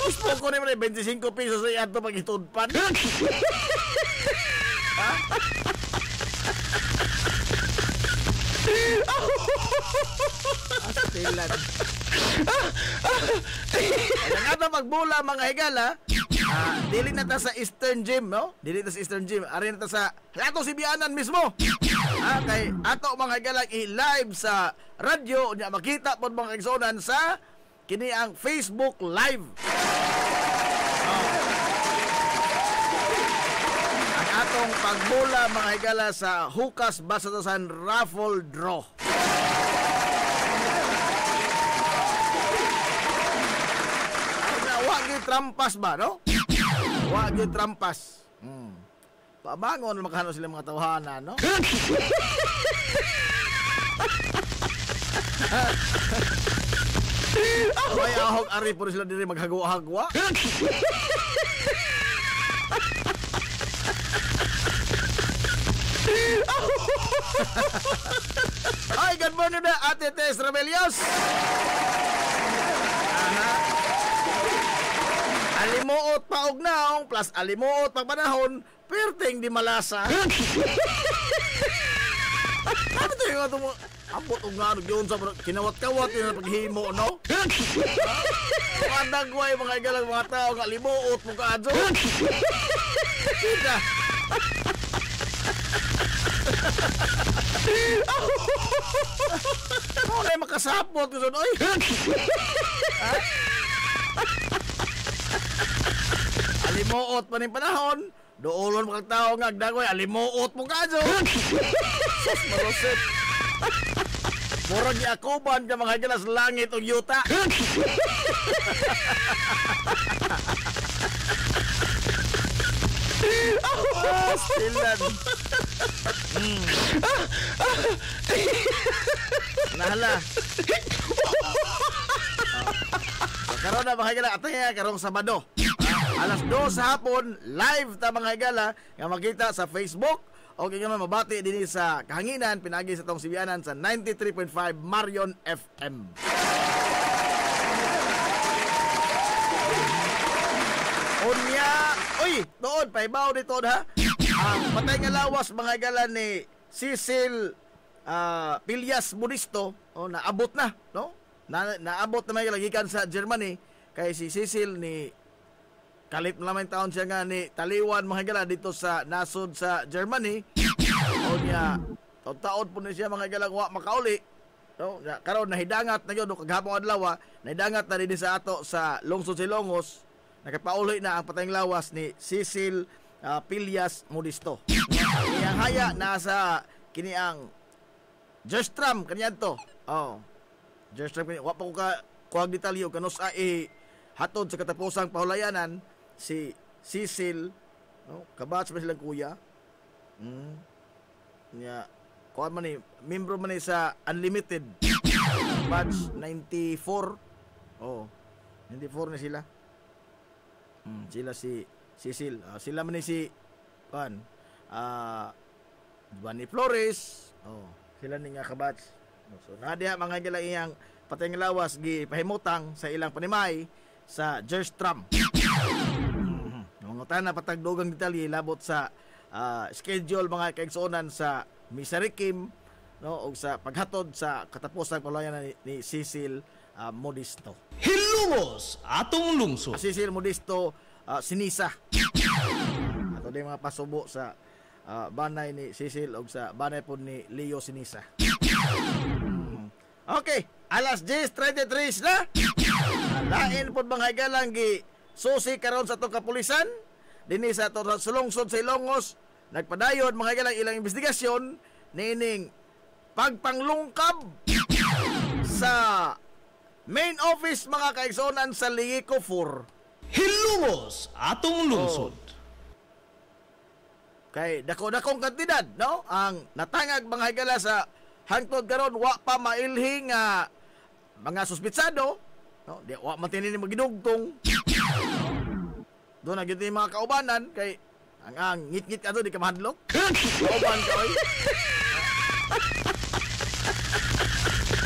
Gusto ko naman 25 pesos sa ato pag hitod pa. Ha? Astilan. Ang atong pagbula mga higala, dili na ta sa Eastern Gym, no? Dili ta sa Eastern Gym, ari na ta sa Lato Sibianan mismo. Kay ato mga higala i-live sa radyo nya makita pod mga kaigsuonan sa kini ang Facebook Live. Ang atong pagbula mga higala sa Hukas Batch 2000 Raffle Draw. Wag trampas ba, no? Wag trampas. Pabangon makahano sila mga tawhana, no? May ahog ari po sila diri maghagwa-hagwa. Ay, good morning na Ate Tess Rebellios. Alimuot pa og naong plus alimuot pag panahon, perting di malasa. Ano to yung ato mo? Ambot og nga yun sa kinawat-kawat yun na paghimo, no? Mga dagway, mga igalang mga tao nga limuot mo ka adyo. Kita. Ano na yung makasapot ko sa oy? Alimuot pa ning panahon, doolon mga tao nga agdagway, alimuot mo ka adyo. Sus, maroset. Murag yakuban ka mga galas langit o yuta. Stilan. Nahala. Karon na mga higala, atay karong Sabado. Alas 2 sa hapon, live ta mga higala, nga makita sa Facebook. O kaya naman mabati din sa kahanginan, pinagi sa tong Sibianan sa 93.5 Marion FM. Unya, uy, doon, paibaw dito ha. Ang patay nga lawas mga higala ni Cecil Pilyas Modisto, naabot na, no? Naabot na may lagikan sa Germany kay si Cecil ni kalit na naman taon siya nga ni Taliwan mga higala dito sa nasod sa Germany. O niya, taon po na siya mga higala wa makauli. No? Karon nahidangat na yun, kaghapong adlaw, nahidangat na rin sa ato sa Lungsod Silongos. Nakapauli na ang patayng lawas ni Cecil Pilyas Modisto. Iyang haya nasa kiniang Jerstram kanyan to. Jerstram kanyan. Wa pa ko ka kuhag detalyo kanus hatod sa katapusang pahulayanan si Cecil, no? Kabatch pa silang kuya. Nya kuan man ni membro man ni sa Unlimited batch 94. 94 na sila. Sila si Cecil. Sila man ni si kuan Giovanni Flores. Sila ni nga kabatch. So nadiha mga gila iyang patay nga lawas gi pahimutang sa ilang panimay sa Jerstram. Nangungutan na patagdogang detalye labot sa schedule mga kaigsuonan sa Misarikim, no, o sa paghatod sa katapusang palayanan ni Cecil Modisto. Hilumos atong lungsod. Cecil Modisto Sinisa. Ato din mga pasubo sa banay ni Cecil o sa banay po ni Leo Sinisa. Okay, alas 10:33 na. Lain po mga higalang gi susi karon sa itong kapulisan dinhi sa itong lungsod sa Ilongos. Nagpadayon mga higalang ilang investigasyon nining pagpanglungkab sa main office mga kaigsonan sa Lico 4. Hilumos atong lungsod. Kay dako-dakong kantidad, no? Ang natangag mga higala sa hangtod karon wa pa mailhing mga suspitsado, no? Di wa matinin magidugtong. Doon na gyud mga kaubanan kay ang ngit-ngit ato di ka mahadlok. Kauban ka oy.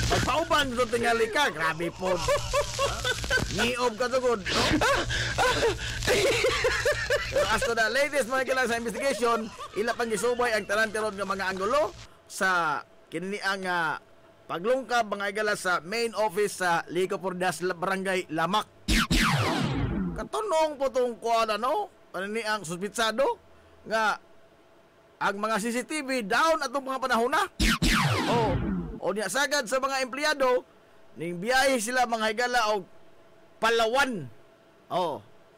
Pagpauban do tingali ka, grabe po. Niob ka tugod, no? As to the latest mga kailangan sa investigation, ila pang gisubay ang tanan-taron ng mga anggulo sa kininiang paglungkab mga igala sa main office sa Lico Pordas Barangay Lamak. Katunong po itong kuwana, no? Paniniang suspitsado nga ang mga CCTV down atong mga panahon na. O niya sagad sa mga empleyado ning biyahe sila mga higala og Palawan.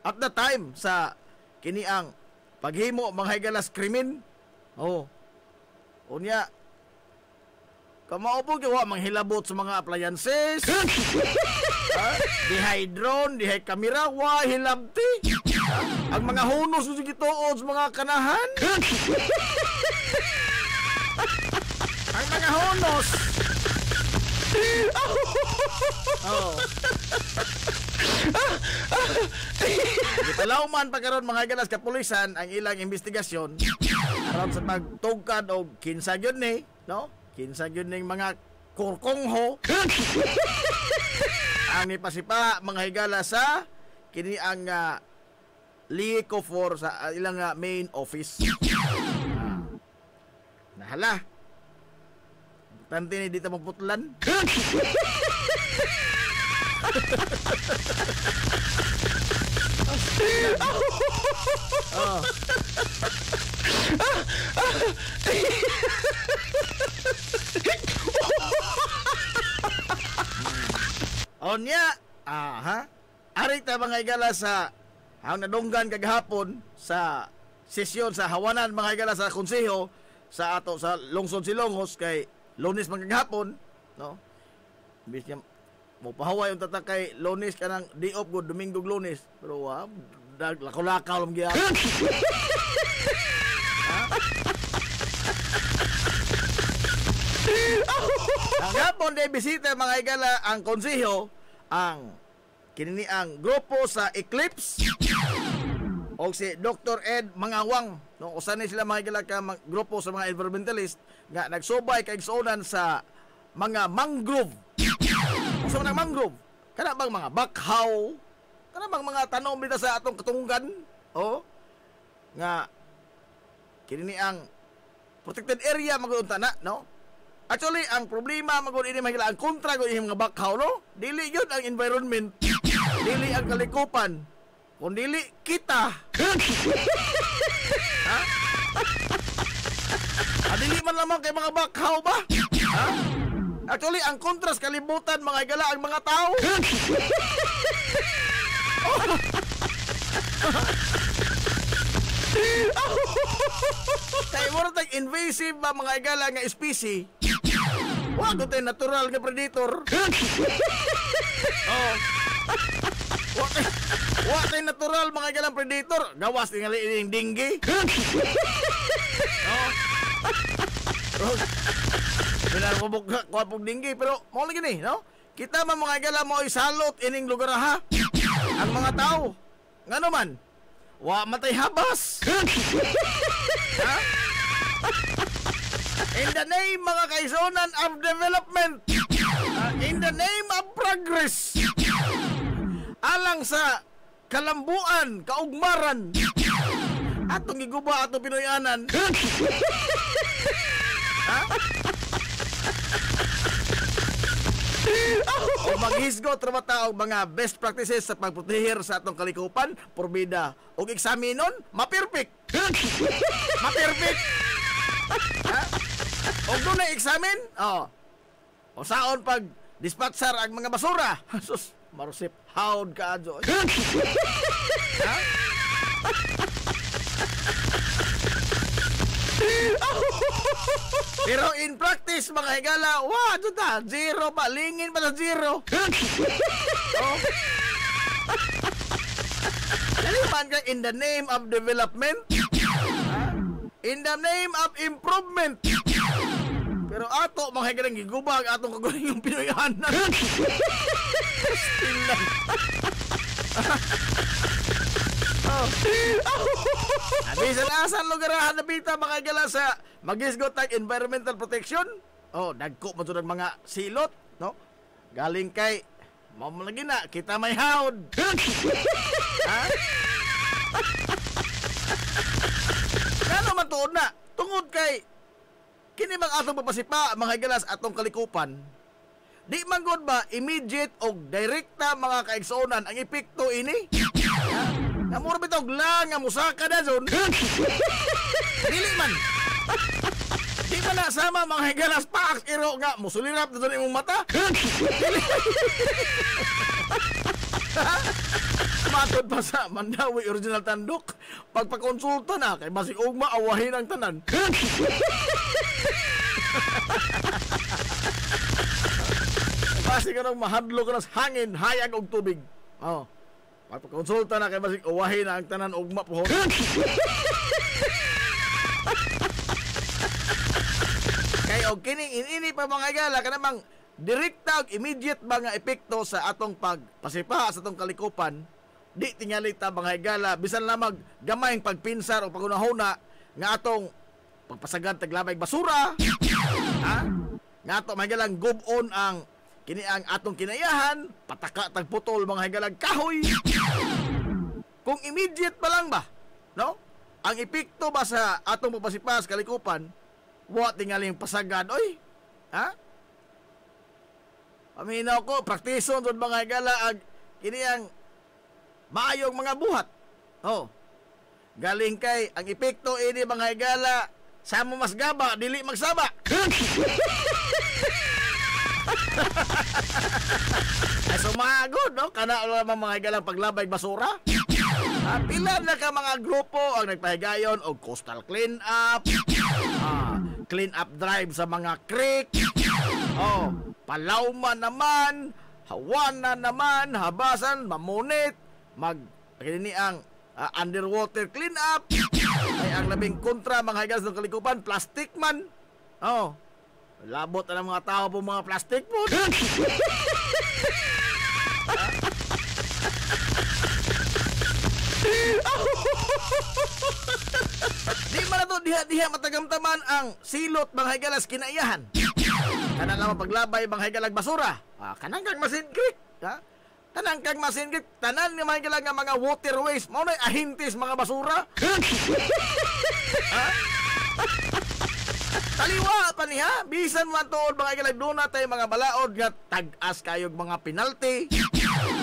At the time sa kiniang paghimo mga higalas krimen. O niya kamao po wa manghilabot sa mga appliances. Dihay drone, dihay kamera, wa hilabti. Ang mga hunos sa gituod sa mga kanahan. Ang mga hunos Oh. Gitalawman pa karon mga galas kapulisan ang ilang investigasyon aron sa pagtugkad og kinsa gyud ni, no? Kinsa gyud ning mga kurkongho. Ang ipasipa mga higala sa kini ang Lico for sa ilang main office. Nahala. Tanti ni dito magputlan. Oh. Onya, ari ta mga higala sa ang nadunggan kagahapon sa sesyon sa hawanan mga higala sa konseho sa ato sa lungsod Silongos kay Lunes man kagahapon, no? Bis niya mo pahaway yung tatak kay Lunes kanang day off good Domingo Lunes pero lakaw-lakaw lang gyud. Ang hapon de bisita mga higala ang konseho ang kinini ang grupo sa Eclipse o si Dr. Ed Mangawang, no, usa ni sila mga higala ka grupo sa mga environmentalist nga nagsubay kay igsuonan sa mga mangrove. Usa man ang mangrove kana bang mga bakhaw, kana bang mga tanom dito sa atong katunggan, nga kinini ang protected area magudunta na, no? Actually, ang problema magud ini mahila ang kontra gud ini mga bakhaw, no? Dili yun ang environment, dili ang kalikupan, kun dili kita. Ha? Dili man lamang kay mga bakhaw ba? Ha? Actually, ang kontras kalibutan mga higala ang mga tao. Kaya mo rin invasive ba mga higala nga species. Wag ito yung natural nga predator. Wag ito yung natural mga higala predator. Gawas tingali yung dinggi. Bilang mo kuha pong dinggi. Pero mo lagi ni, no? Kita man mga higala mo isalot ining lugar ha. Ang mga tao. Nga naman. Wa matay habas. Ha? In the name mga kaisonan of development, in the name of progress, alang sa kalambuan, kaugmaran, atong giguba atong Pinoyanan. Ha? O maghisgot trabaho og mga best practices sa pagprotehir sa atong kalikupan, porbida og eksaminon, ma-perfect. Ma-perfect. Ha? Og doon na examine, o saon pag dispatcher ang mga basura. Sus, marusip, hawd ka adyo. Ha? Pero in practice mga higala, zero pa, lingin pa sa zero. Kaliman ka in the name of development, in the name of improvement. Pero ato mga higalang gigubag atong kaguling yung Pinoyanan. Still lang. Abisan asan lugar hanapita mga higala sa magisgot ng environmental protection. Dagko man ng mga silot, no? Galing kay lagi na kita may hawd. Ha? Kano man tuod na tungod kay kini bang atong papasipa mga higalas atong kalikupan. Di man gud ba immediate og direkta mga kaigsuonan ang epekto ini? Namuro bitog lang nga musaka na zon. Dili man. Di man na sama mga higalas paaks iro nga musulirap na zon imong mata. Matod pa sa Mandawi original tandok. Pagpakonsulta na kay basig ugma awahin ang tanan. Basig ka nang mahadlo ka ng hangin, hayag og tubig. Pagpakonsulta na kay basig awahin na ang tanan ugma pohon. Kay og kining inini pa mga higala ka namang direkta ug immediate mga epekto sa atong pagpasipa sa atong kalikupan, di tingali ta mga higala bisan lamang gamayng pagpinsar o pagunahuna nga atong pagpasagad taglabay basura, ha? Nga ato mga higalang gubon ang kini ang atong kinayahan, pataka tagputol mga higalang kahoy. Kung immediate pa lang ba, no? Ang epekto ba sa atong pagpasipa sa kalikupan, wa tingaling pasagad, oy. Ha? Aminaw ko, praktison doon mga higala ag kini ang maayong mga buhat. Oh. Galing kay ang epekto ini mga higala sa mo mas gaba, dili magsaba. Ay sumagod, no? Kana naman mga higalang paglabay basura. Pila na ka mga grupo ang nagpahigayon og coastal clean up, clean up drive sa mga creek, Palawman naman, Hawana naman, Habasan, Mamunit, kini ang underwater clean up. Ay ang labing kontra mga higas ng kalikupan, plastic man. Labot na ng mga tao po mga plastic po. Di man na to diha matagamtaman ang silot mga higalas kinaiyahan. Kanang nga paglabay mga higalag basura. Kanang kang Masin Creek, ha? Kanang kang Masin Creek, tanan nga mga higalag nga mga waterways, mao na ahintis mga basura. Ha? Taliwa pa niya, bisan man tuod mga higalag doon natin mga balaod nga tag-as kayog mga penalty.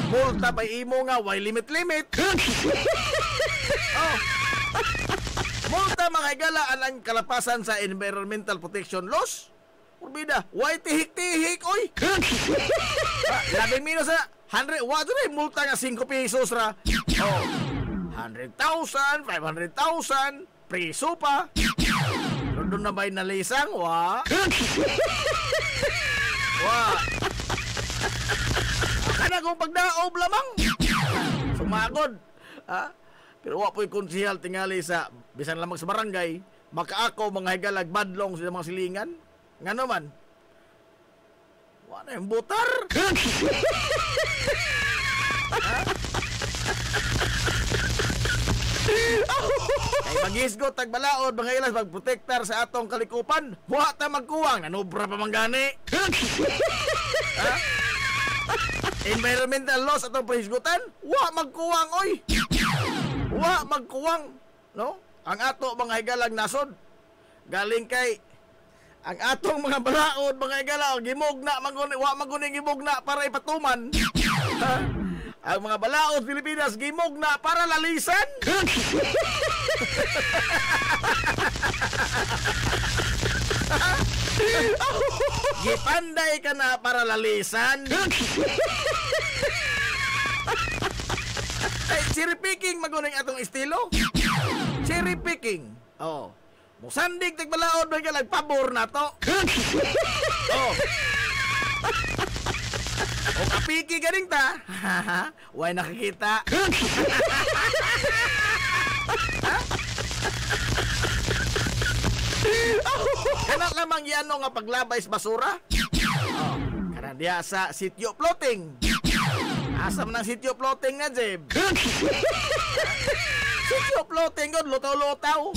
Multa pa imo nga, why limit. Multa mga higala ang kalapasan sa environmental protection laws. Urbida, why tihik-tihik, oy? Labing minus na, 100, wato na multa nga 5 pesos ra. 100,000, 500,000, preso pa. Doon na ba'y nalisang, wa? Kana kong pagdaob lamang. Sumagod. Pero wa po'y konsihal tingali sa bisan lamang sa barangay, makaako mga higalag badlong sa mga silingan. Nga naman, wala yung butar. Kay magisgot tagbalaod mga ilas magprotektar sa atong kalikupan, wa ta magkuwang, nanubra pa manggani. Environmental laws atong pahisgutan, wa magkuwang, oy. Wa magkuwang, no? Ang ato mga higalag nasod galing kay ang atong mga balaod mga higala gimugna manguni, wa maguni gimugna para ipatuman. Ang mga balaod Pilipinas gimugna para lalisan. Gipanday ka na para lalisan. Ay, cherry picking maguning atong estilo. Cherry picking. Musandig tagbalaod ba ka pabor na to. O kapiki ganing ta. Way nakikita. Kana lamang yano nga paglabay sa basura. Kana diya sa sitio floating. Asam ng sitio floating nga, Jeb. Sitio floating god, lutaw-lutaw.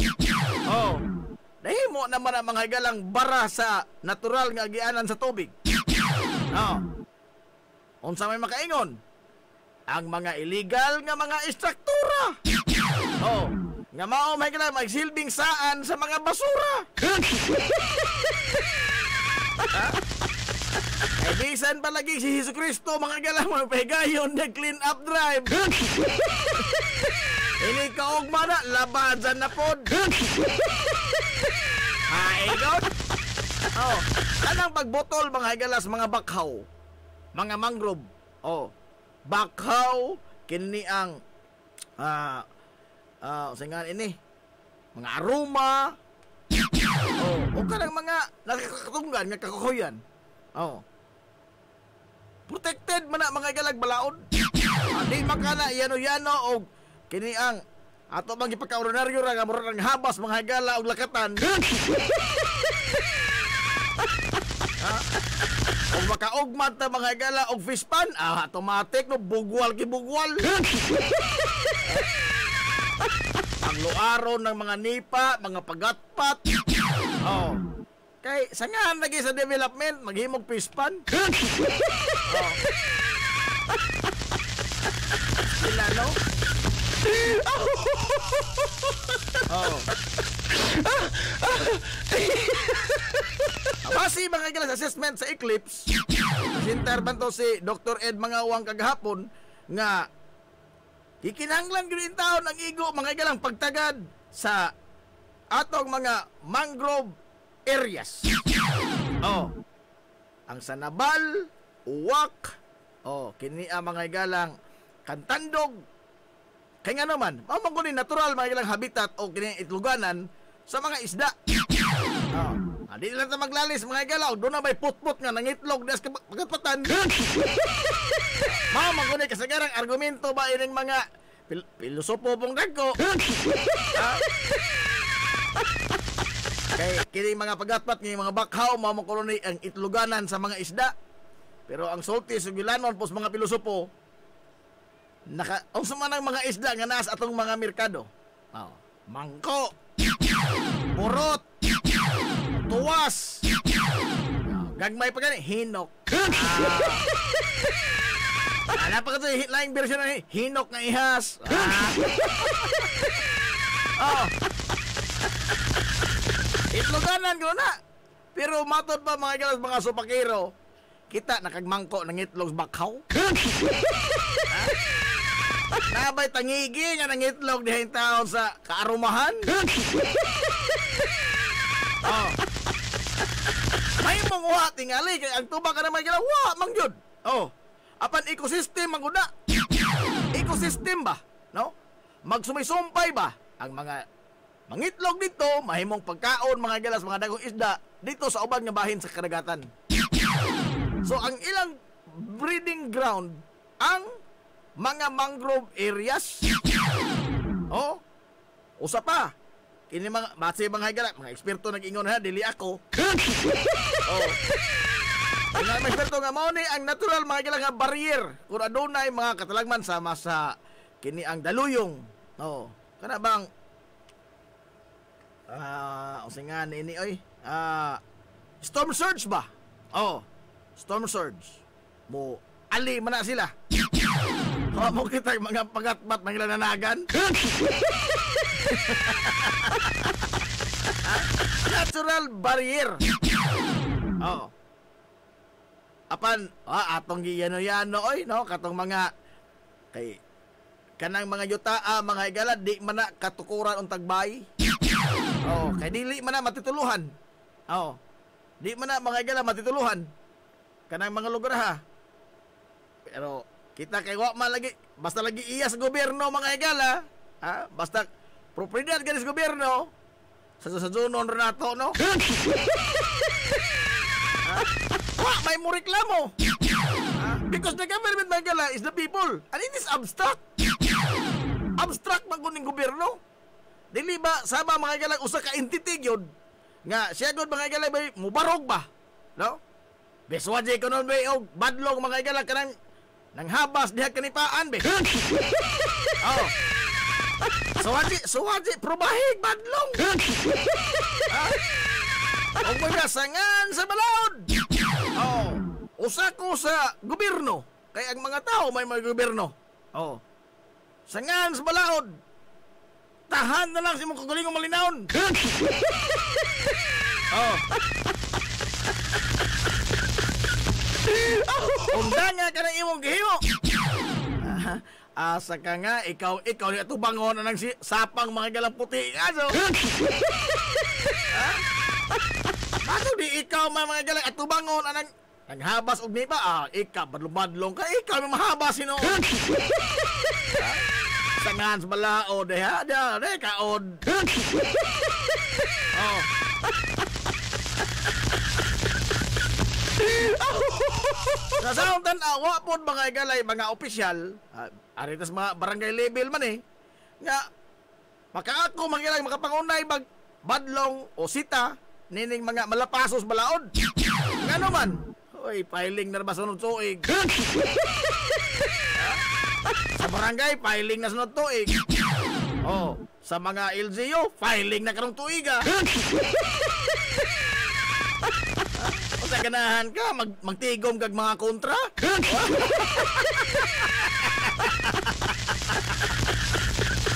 Nahimo naman ang mga higalang bara sa natural nga agianan sa tubig. Unsa may makaingon? Ang mga illegal nga mga istruktura. Nga mao may kailangan magsilbing saan sa mga basura. Ay bisan palagi si Jesucristo mga galang magpahigayon na clean up drive. Ini kaugma na, labadan na pod. Haigot. Anang pagbotol mga higalas mga bakhaw, mga mangrove. Bakhaw, kini ang singan ini mga aroma. O kanang mga nakakatunggan nga kakukuyan. Protected man na mga higalag balaod. Di makana yano-yano o kini ang ato bang ipagka-ordinaryo ra nga mura ng habas mga higala og lakatan. Kung makaugmat na mga higala og fish pan, automatic no bugwal kibugwal. Ang luaron ng mga nipa, mga pagatpat. Oh. Kay sangahan lagi sa development maghimog fish pan. Oh. Sila no? Oh. Basi mga higala sa assessment sa Eclipse, sinterban to si Dr. Ed Mangawang kagahapon nga ikinahanglan gyud in taon ang igo mga higala pagtagad sa atong mga mangrove areas. Oh. Ang Sanabal, Uwak, kini mga higalang Kantandog. Kay nga naman, mao man natural mga higalang habitat o kini itluganan sa mga isda. Di lang ta maglalis mga higala, doon na may putput nga nangitlog das pagkatpatan. Mao man kasagarang argumento ba ining mga pilosopo pong dagko. Kay kini mga pagatpat ng mga bakhaw mao man koloni ang itluganan sa mga isda. Pero ang sulti sugilanon pos mga pilosopo unsa man ang mga isda nga naa sa atong mga merkado. Mangko, burot, tuwas, gagmay pa gani hinok. Ala pa ka laing version na hinok nga ihas. Itloganan ko na. Pero matod pa mga galas mga supakero, kita nakagmangko ng itlog bakhaw. Nabay tangigi nga ng itlog dihay taon sa kaarumahan. May mga tingali kay ang tuba ka na may gila mang yun. Apan ecosystem ang una. Ecosystem ba? No? Magsumissumpay ba ang mga mangitlog dito, mahimong pagkaon mga galas mga dagong isda dito sa ubang nga bahin sa kadagatan. So ang ilang breeding ground ang mga mangrove areas. Usa pa. Kini mga base mga higala, mga eksperto nag-ingon ha, dili ako. Ang mga eksperto nga mao ni ang natural mga higala nga barrier kung adunay mga katalagman sama sa kini ang daluyong. Kana bang usingan ini oy. Storm surge ba? Storm surge. Mo ali man na sila. Mo kita mga pagatpat mga nananagan. Natural barrier. Apan atong giyano-yano oy no katong mga kay kanang mga yutaa mga higala di man na katukuran untag bay. Kay dili man na matituluhan. Di man na mga higala matituluhan kanang mga lugar ha. Pero kita kay wa man lagi basta lagi iya sa gobyerno mga higala, basta propiedad gani sa gobyerno sa sunon Renato no. May mo reklamo. Because the government mga higala is the people and it is abstract. Abstract man kuning gobyerno. Dili ba sama mga higala usa ka entity gyud nga siya gud mga higala bay mubarog ba, no? Beswaje ko non bay og badlong mga higala kanang nang habas diha kanipaan be. Suwaji probahig badlong. Og mga sangan sa balaod. Usa ko sa gobyerno kay ang mga tao may mga gobyerno. Sangan sa balaod. Tahan na lang si mong kagulingong malinawon. Undanga ka ng imong gihimo. Asa ka nga, ikaw ni atubangon na ng sapang mga galang puti nga so. Bakit di ikaw mga galang atubangon na ng habas og nipa? Ikaw, badlong-badlong ka, ikaw may mahabas sino. Sangan sa balaod, kaod. Sa sauntan awa po mga igalay, mga opisyal, aritas mga barangay level man nga, makaako mga igalay, makapangunay badlong o sita, nining mga malapasos balaod. Nga naman, Uy, filing na ba sunod tuig? Sa barangay, filing na sunod tuig. Oh, sa mga LGU, filing na karong tuiga. O sa ganahan ka, magtigom kag mga kontra?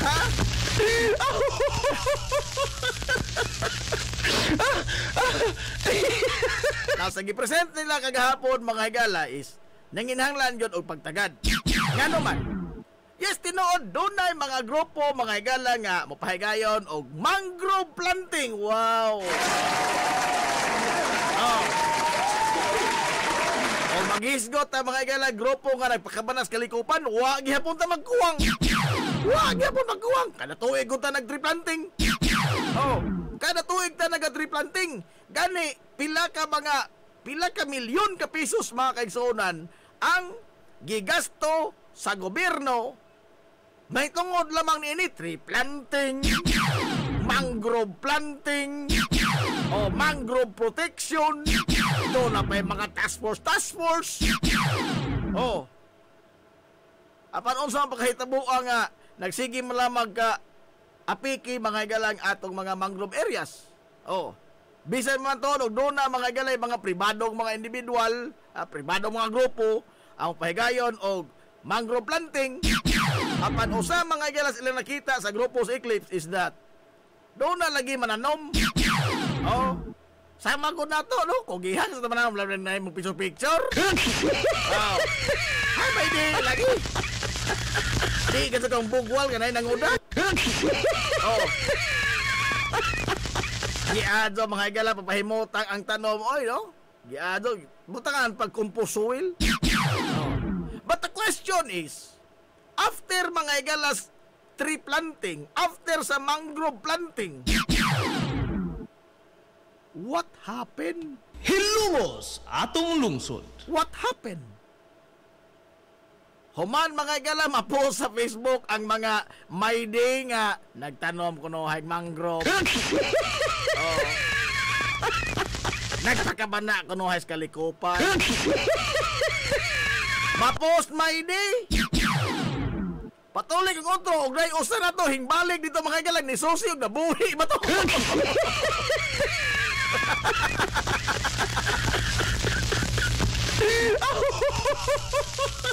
Ha? Nasa gipresent nila kagahapon mga higala is nanginhanglan yun og pagtagad. Nga naman, yes, tinuod, dunay mga grupo, mga higala nga mapahigayon og mangrove planting. Wow! Oh. O maghisgot ang mga higala, grupo nga nagpakabanas kalikupan, wa gihapon ta magkuwang. Wa gihapon magkuwang. Kada tuig ta nag-tree planting. Oh, kada tuig ta nag-tree planting. Gani, pila ka milyon ka pesos mga kaigsuonan ang gigasto sa gobyerno may tungod lamang ni tree planting, mangrove planting, o mangrove protection. Doon na pa yung mga task force. Oh, apan unsa ang pagkahitabu'a nga nagsige malamag ka apiki mga higalang atong mga mangrove areas. Oh, bisan man to, doon na mga higalay, mga pribadong mga individual, pribadong mga grupo, ang pahigayon o mangrove planting. Apan usa mga higalas ilang nakita sa grupo sa Eclipse is that doon na lagi mananom. Oh, sama ko na to, no? Kugihan sa taman na mong picture. Oh, ay may di lagi. Di ka sa kang bugwal ka na nanguda. Oh, giado mga higala papahimutang ang tanom. Oy, no? Giado, butangan pag compost soil. Oh. But the question is, after mga higalas tree planting, after sa mangrove planting, what happened? Hilumos atong lungsod. What happened? Human mga higala, mapost sa Facebook ang mga may day nga nagtanom kuno hay mangrove. Oh. Nagpakabana kuno hay kalikupan. Mapost may day. Patuloy kang otro, og day usa na to hingbalik dito mga higala ni Sosi og nabuhi ba to?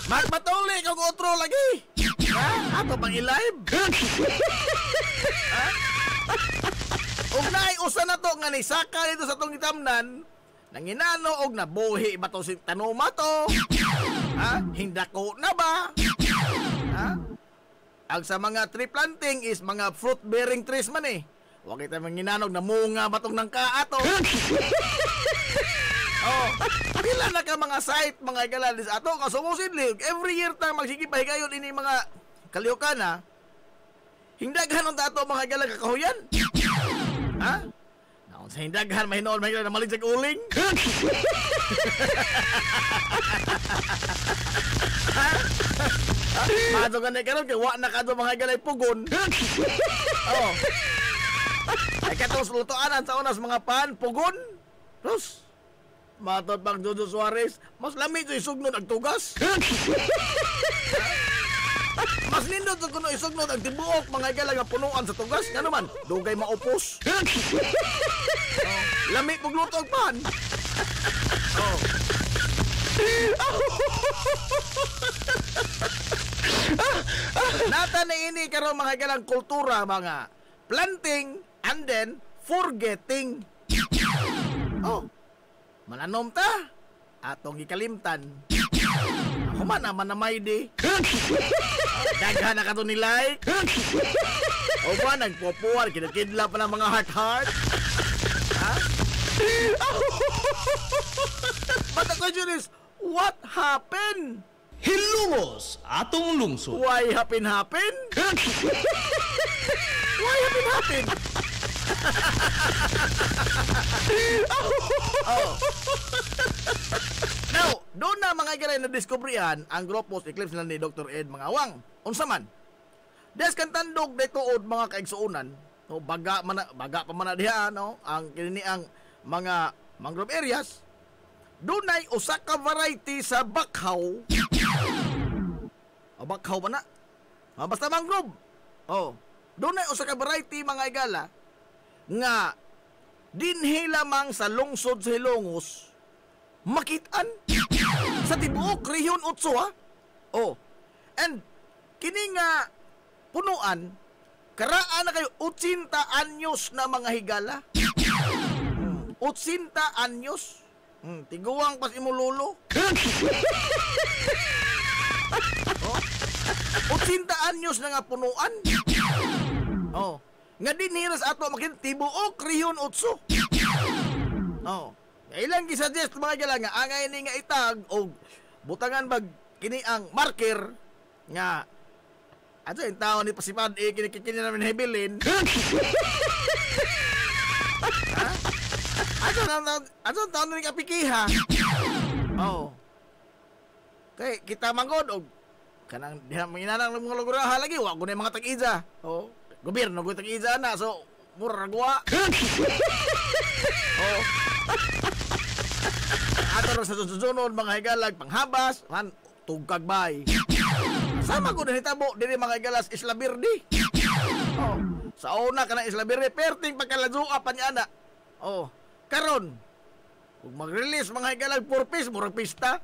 Magpatuloy kang otro lagi. Ha? Ato pang i-live. Ha? Og naay usa na to nga nisaka dito sa tong gitamnan, nanginano og nabuhi ba to si tanuma to? Ha? Hindako na ba? Ha? Ang sa mga tree planting is mga fruit bearing trees man eh. Wa kita manginanog na munga ba tong nangkaato? Oh, pila na ka mga site mga higalalis ato kasumusidli every year ta magsige pahigayon ini mga kaliukan ha. Hindaghan ang tato mga higalang kakahuyan. Ha? Naon sa hindaghan mahinoon mahigalan na malig sa uling. Ha? Mato ka na karon kay wa na kadto mga higalay pugon. Oh. Ay katong lutoanan sa unas mga pan pugon. Terus matod pang Jojo Suarez, mas lamig sa isugnod ang tugas. Mas nindot sa kuno isugnod ang tibuok mga higala nga punuan sa tugas. Nga naman, dugay maupos. Oh, lamig pagluto ang pan. Oh. Nata na ini karon mga higalang kultura mga planting and then forgetting. Oh. Mananom ta atong ikalimtan. Ako man naman na may di. Daghan na ka to ni like. O ba nagpopuwar kinakidla pa ng mga heart. Ha? But the question is, what happened? Hilumos atong lungsod. Why happen? Why happen? Oh. Now, doon na mga higala na diskubrihan ang grupo sa Eclipse na ni Dr. Ed Mangawang. Unsa man? Des kan tandog daytood mga kaigsuonan, no baga pa man diha no ang kini ang mga mangrove areas. dunay usa ka variety sa bakhaw. Bakhaw ba na? Basta mangrove. Dunay usa ka variety mga igala nga dinhi lamang sa lungsod sa Hilongos makitaan sa tibuok Rehiyon 8 ha. And kini nga punuan karaan na kayo 80 anyos na mga higala. 80 anyos. Tiguang pas imo lolo. 80 anyos na nga punuan. Nga dinhiras ato makin tibuok Rehiyon 8. Ilang gisuggest mga gala nga angay ni nga itag o butangan bag kini ang marker nga ato yung tao ni Pasipad kini namin hebilin. Ato ang tao ni kapikiha. Kay kita manggod og kanang diha manginanang mga luguraha lagi wa ko na mga tag-iza. Gobyerno ko tag-iza na so mura ragwa. Ato sa susunod mga higalag panghabas man tugkag bay. Sama ko na hitabo diri mga higalas Isla Verde. Sa una ka na Isla Verde perting pagkaladua pa niya na. Karon ug mag-release mga higalag purpose murag pista.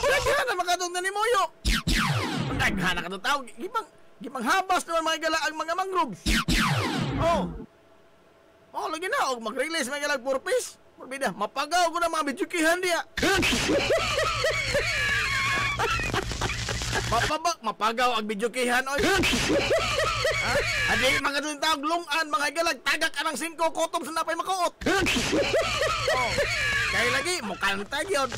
Daghan na makatong ni Moyo. Daghan na katong tao gipanghabas naman mga gala ang mga mangroves. Lagi na og mag-release mga gala purpose. Forbida, mapagaw ko na mga bidyukihan diya. Mapagaw ang bidyukihan oy. Adi mga dun tawag lungan mga galag tagak anang 5 kotom sa napay makuot. Kaya lagi mukanta gyud.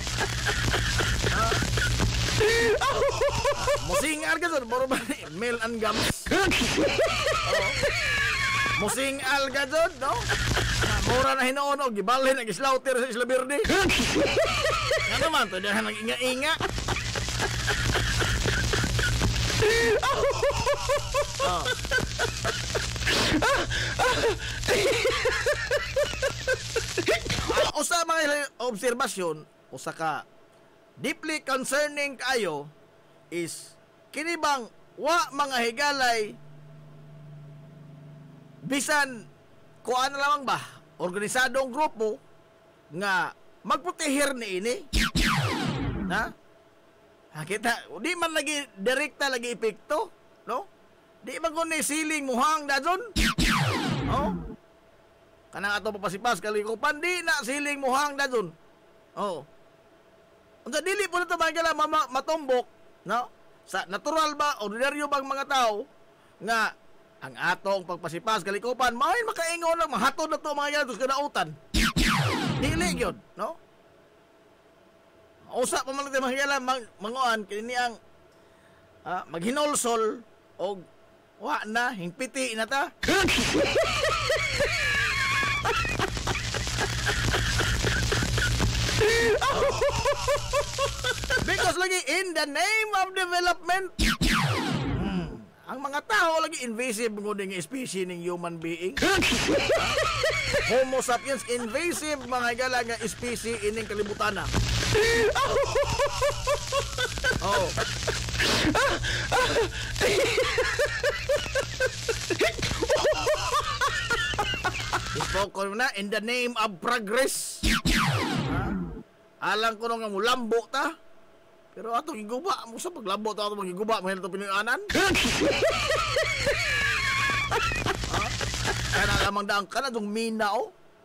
Musingal ka dun boro ba ni Mel and Gams. Musingal ka dun no. Mura na hinuon og gibalhin ang slaughter sa Isla Verde. Nga naman to diha nang inga-inga. Usa mga obserbasyon usa ka deeply concerning kayo is kini bang wa mga higalay bisan kuan na lamang ba organisadong grupo nga magprotehir ni ini na kita di man lagi direkta lagi epekto no di man kun ni siling muhang dadon kanang ato papasipas kalikupan di na siling muhang dadon unsa dili po na to magala matumbok no sa natural ba ordinaryo bang mga tao nga ang atong pagpasipas kalikupan mahin makaingon lang mahatod na to mga yados kadautan dili gyud no usa pa man mga higala manguan kini ang maghinolsol og wa na hingpiti na ta. Because lagi in the name of development ang mga tao lagi invasive ng species ng human being. Homo sapiens invasive mga higala nga species ining kalibutan na. Ipoko na in the name of progress. Alang ko nga mulambo ta. Pero ato giguba mo sa paglabo ta ato magiguba mo to pinuanan. Kana lamang daang kana dong mina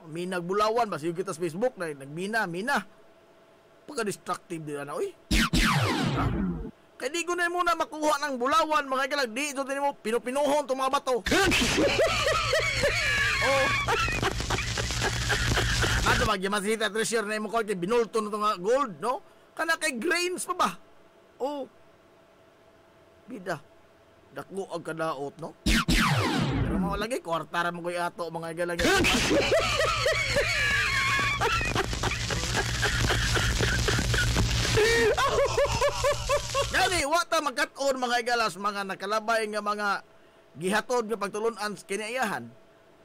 Minag Bulawan ba sige kita sa Facebook na nagmina pagka-destructive din na oy. Kaya di ko na muna makuha ng Bulawan mga kalag di ito din mo pinupinuhon itong mga bato. Ato magyamasita treasure na mo ko kay binulto na itong gold no kana kay grains pa ba bida dakgo ang kadaot no pero mo lagi kwartara mo koy ato mga galag. Gani, wata magkat-on mga igalas, mga nakalabay nga mga gihatod nga pagtulunan kinaiyahan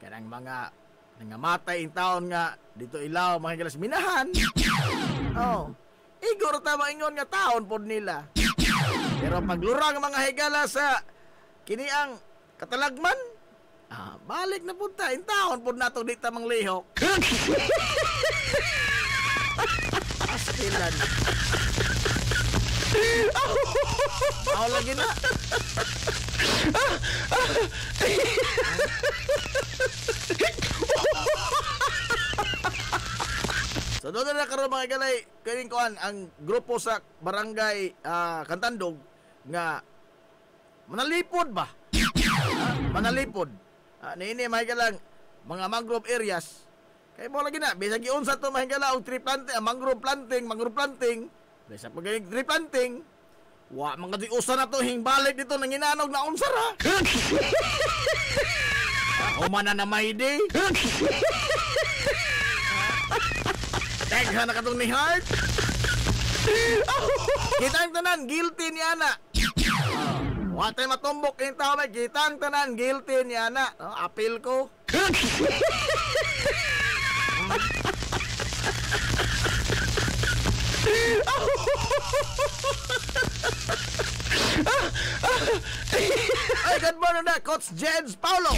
kanang mga nangamatay in taon nga dito ilaw mga higalas minahan. Oh. Igor ta maingon nga taon pod nila. Pero paglurang mga higala sa kiniang katalagman, balik na punta in taon pod nato di ta manglihok. Astilan. Ako lagi na. So doon na karon mga galay kining kuan ang grupo sa barangay Kantandog nga manalipod ba? Manalipod. Niini mga galang mga mangrove areas. Kay mo lagi na bisag giunsa to mga gala og tree planting, mangrove planting. Bisag pag tree planting, wa mga di usa na to hingbalik dito nang inanog na unsa ra. Humana na may day. Daghan na katong ni Heart. Kita ang tanan, guilty ni Ana. Watay matumbok yung tao, kita ang tanan, guilty ni Ana. Appeal ko. Ay, good morning na, Coach Jens Paulo.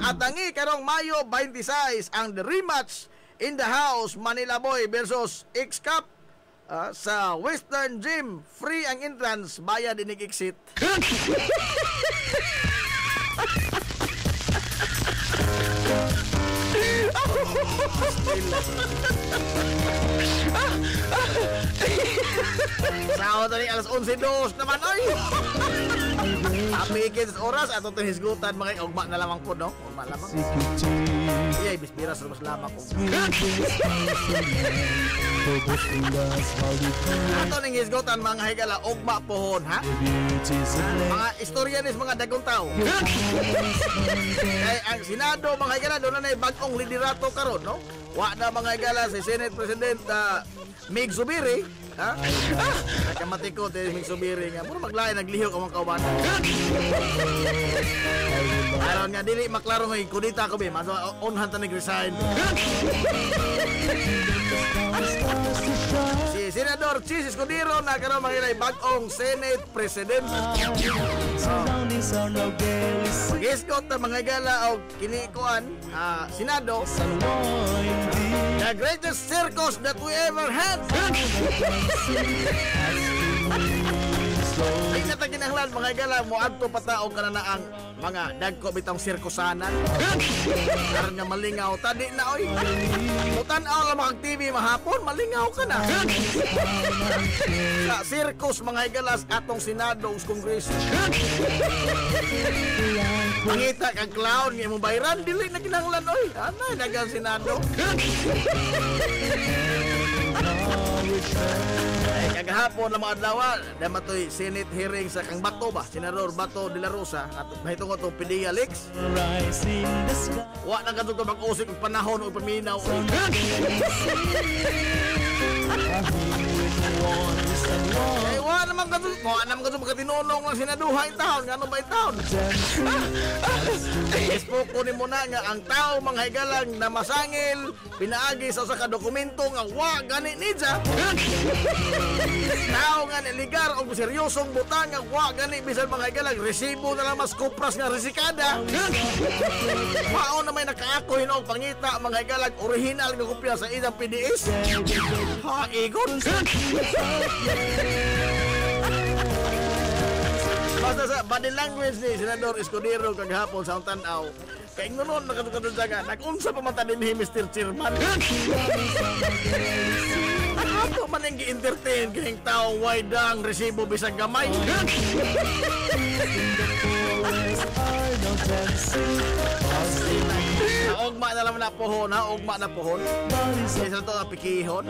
At tangi karong Mayo 26 ang the rematch in the house, Manila Boy versus X-Cup sa Western Gym. Free ang entrance, bayad dinig exit. Sao tadi alas 11:02 naman oy. Apikit sa oras ato tong hisgutan mga ugma na lamang po no. Ugma lamang. Iya bispira sa mas lamang ko. Ato ning hisgutan mga higala ugma pohon ha. Mga istoryanis mga dagong tao. Kay ang Senado mga higala doon na bag-ong liderato karon no. Wa na mga higala si Senate President Mig Zubiri. Ha? Nakamatiko tayo Mig Zubiri nga. Puro maglain, naglihok ang mga kauban. Aron nga, dili maklaro nga, kudita ko ba? Maso, onhan ta nag-resign. Si Senador Chis Escudero na karoon mga bag-ong Senate President. Mag-escort na mga gala o kinikuan, Senado. The greatest circus that we ever had. Hindi na taginahlan mga gala mo adto pataog ka na ang mga dagko bitang sirkusanan. Karon nga malingaw tadi na oy. Mutan-aw lang mga TV mahapon malingaw ka na. Sa circus mga galas atong Senado ug Kongreso. Mangita kang clown nga imong bayran dili na kinahanglan oy. Ana dagang Senado. Kagahapon na mga adlaw na matoy Senate hearing sa kang Bato ba Senador Bato de la Rosa at mahitungod tong PDEA leaks. Wa na kadto mag-usik og panahon og paminaw. Ay wa naman kadto magkatinunong lang sinaduha in taon ngano ba in taon. Facebook ko ni mo na nga ang tao mga higalang na masangil pinaagi sa usa ka dokumento nga wa gani nidya. Tao nga niligar og seryosong butang nga wa gani bisan mga higalang resibo na lang mas kupras nga resikada. Mao na may nakaako hinog pangita mga higalang original nga kopya sa ilang PDS. Ha igon. Basta sa body language ni Senador Escudero kagahapon sa tanaw. Kay ngonon nakadukadun daga nagunsa pa man tani ni Mr. Chairman. Ako man ang gi-entertain kayong tao waydang resibo bisag gamay. Ugma na lang na pohon ha, ugma na pohon. Isa to apikihon.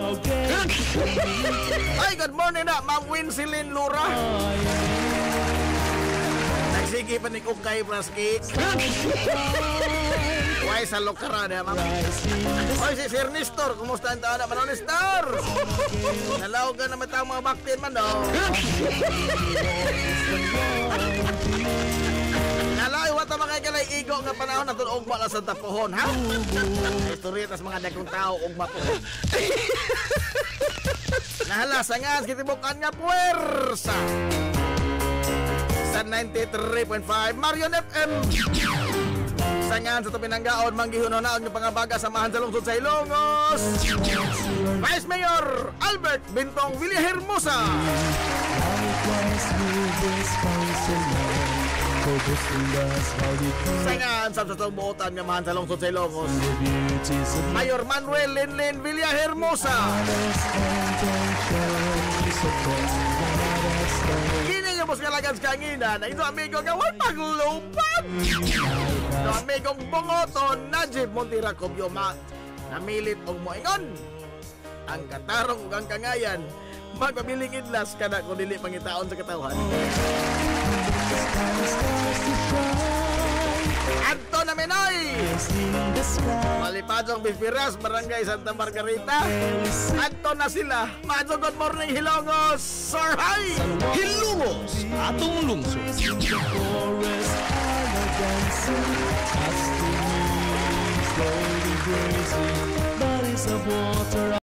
Ay, good morning na, Ma'am Winsilin Lura. Nagsige pa ni Kukay Praskik. Why sa lokara na, Ma'am? Oy, si Sir Nestor, kumusta ang taon na? Manong Nestor! Nalaw ka na matang mga baktin man, no? Hala, iwata makaikalay igo nga panahon na ito ugma lang sa tapuhon, ha? Istorya tas mga dagkong tao ugma po. Nahala, sangas, kitibukan nga puwersa. Sa 93.5, Marion FM. Sangan sa Tupinanggaon, manggihunonaon yung pangabaga samahan sa lungsod sa Ilongos. Vice Mayor Albert Bintong Villahermosa. Sangan sa tutubutan nga mahan sa lungsod sa Ilongos. Mayor Manuel Linlin Villahermosa. Kini nga bos kalagan sa kanginan na ito amigo gawal paglupan. No amigong Bongoton Najib Montira Cobioma namilit og moingon ang katarong ug ang kangayan magpabiling idlas kana kung dili pangitaon sa katawhan. Adto na Menoy Malipadong Bispiras, Barangay Santa Margarita. Adto na sila. Madso, good morning Hilongos. Sir, hi! Hilongos, atong lungsod.